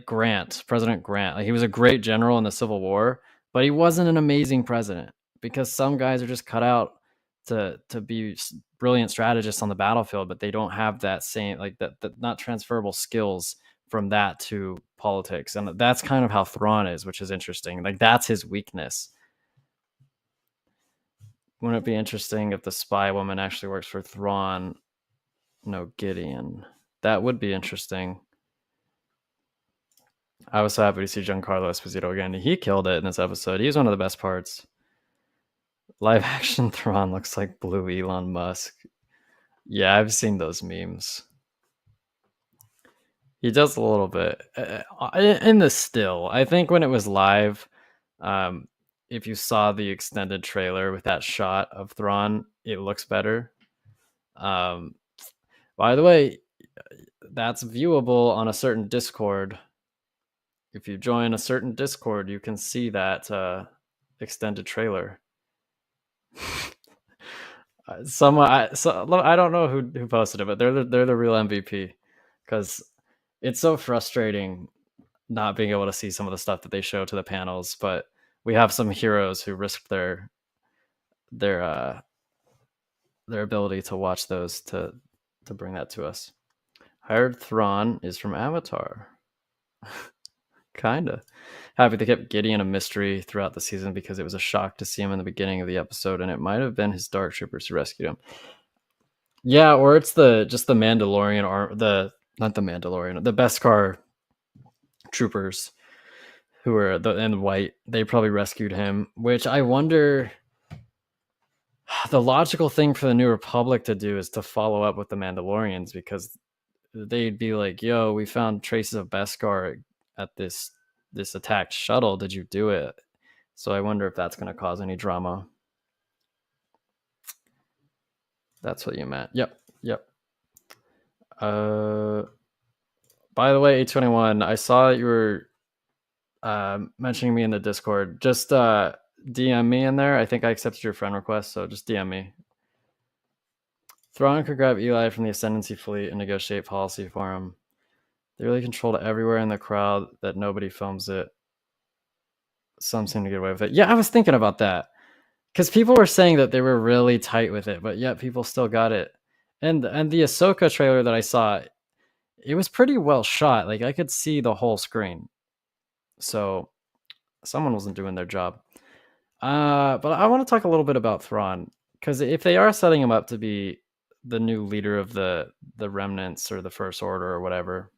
Grant, President Grant. Like, he was a great general in the Civil War, but he wasn't an amazing president, because some guys are just cut out to be brilliant strategists on the battlefield, but they don't have that same, like, that not transferable skills from that to politics. And that's kind of how Thrawn is, which is interesting. Like, that's his weakness. Wouldn't it be interesting if the spy woman actually works for Thrawn? No, Gideon. That would be interesting. I was so happy to see Giancarlo Esposito again. He killed it in this episode. He was one of the best parts. Live action Thrawn looks like blue Elon Musk. Yeah, I've seen those memes. He does a little bit in the still. I think when it was live, if you saw the extended trailer with that shot of Thrawn, it looks better. By the way, that's viewable on a certain Discord. If you join a certain Discord, you can see that extended trailer. I don't know who posted it, but they're the real MVP, because it's so frustrating not being able to see some of the stuff that they show to the panels. But we have some heroes who risked their ability to watch those to bring that to us. I heard Thrawn is from Avatar. Kinda. Happy they kept Gideon a mystery throughout the season, because it was a shock to see him in the beginning of the episode, and it might have been his Dark Troopers who rescued him. Yeah, or it's just the Mandalorian, or not the Mandalorian, the Beskar troopers who were in white. They probably rescued him, which I wonder. The logical thing for the New Republic to do is to follow up with the Mandalorians, because they'd be like, "Yo, we found traces of Beskar at this attacked shuttle. Did you do it?" So I wonder if that's going to cause any drama. That's what you meant. Yep. By the way, A21, I saw that you were mentioning me in the Discord. Just DM me in there. I think I accepted your friend request, so just DM me. Thrawn could grab Eli from the Ascendancy fleet and negotiate policy for him. They really controlled everywhere in the crowd that nobody films it. Some seem to get away with it. Yeah, I was thinking about that, because people were saying that they were really tight with it, but yet people still got it. And the Ahsoka trailer that I saw, it was pretty well shot. Like, I could see the whole screen. So someone wasn't doing their job. But I want to talk a little bit about Thrawn, because if they are setting him up to be the new leader of the remnants, or the First Order, or whatever,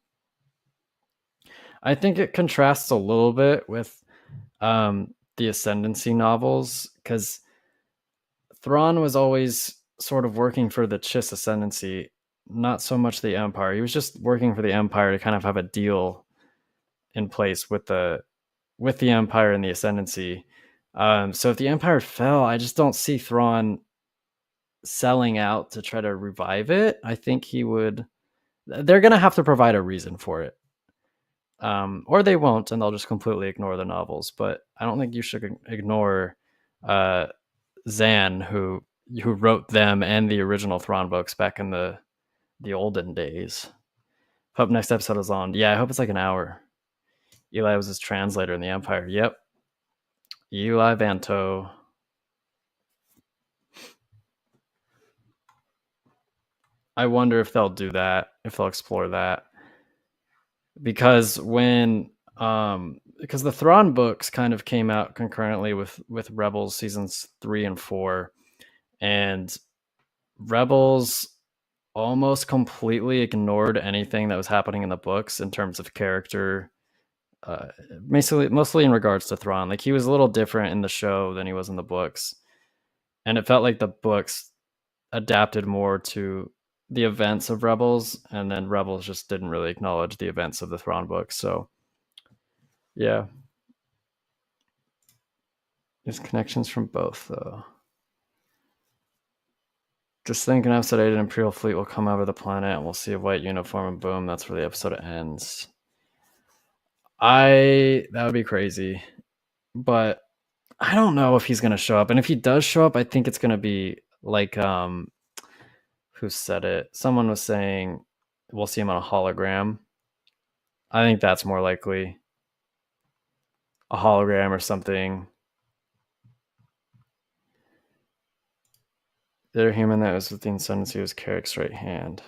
I think it contrasts a little bit with the Ascendancy novels, because Thrawn was always sort of working for the Chiss Ascendancy, not so much the Empire. He was just working for the Empire to kind of have a deal in place with the Empire and the Ascendancy, So if the Empire fell, I just don't see Thrawn selling out to try to revive it. I think he would. They're gonna have to provide a reason for it, or they won't, and they'll just completely ignore the novels. But I don't think you should ignore uh, Zan, who wrote them and the original Thrawn books back in the olden days. Hope next episode is on. Yeah, I hope it's like an hour. Eli was his translator in the Empire. Yep, Eli Vanto. I wonder if they'll do that, if they'll explore that, because because the Thrawn books kind of came out concurrently with Rebels seasons 3 and 4, and Rebels almost completely ignored anything that was happening in the books in terms of character, mostly in regards to Thrawn. Like, he was a little different in the show than he was in the books, and it felt like the books adapted more to the events of Rebels, and then Rebels just didn't really acknowledge the events of the Thrawn books. So yeah, there's connections from both though. Just think an episode 8, an Imperial fleet will come over the planet and we'll see a white uniform, and boom, that's where the episode ends. That would be crazy, but I don't know if he's gonna show up. And if he does show up, I think it's gonna be like who said it? Someone was saying we'll see him on a hologram. I think that's more likely. A hologram or something. The other human that was with the ascendancy was Carrick's right hand.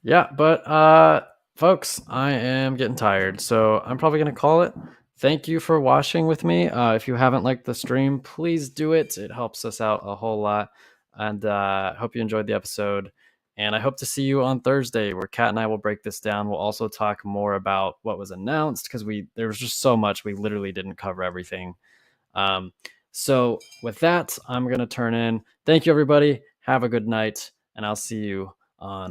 Yeah, but folks, I am getting tired, so I'm probably gonna call it. Thank you for watching with me. If you haven't liked the stream, please do it. It helps us out a whole lot. And hope you enjoyed the episode. And I hope to see you on Thursday, where Kat and I will break this down. We'll also talk more about what was announced, because there was just so much. We literally didn't cover everything. So with that, I'm gonna turn in. Thank you, everybody. Have a good night, and I'll see you on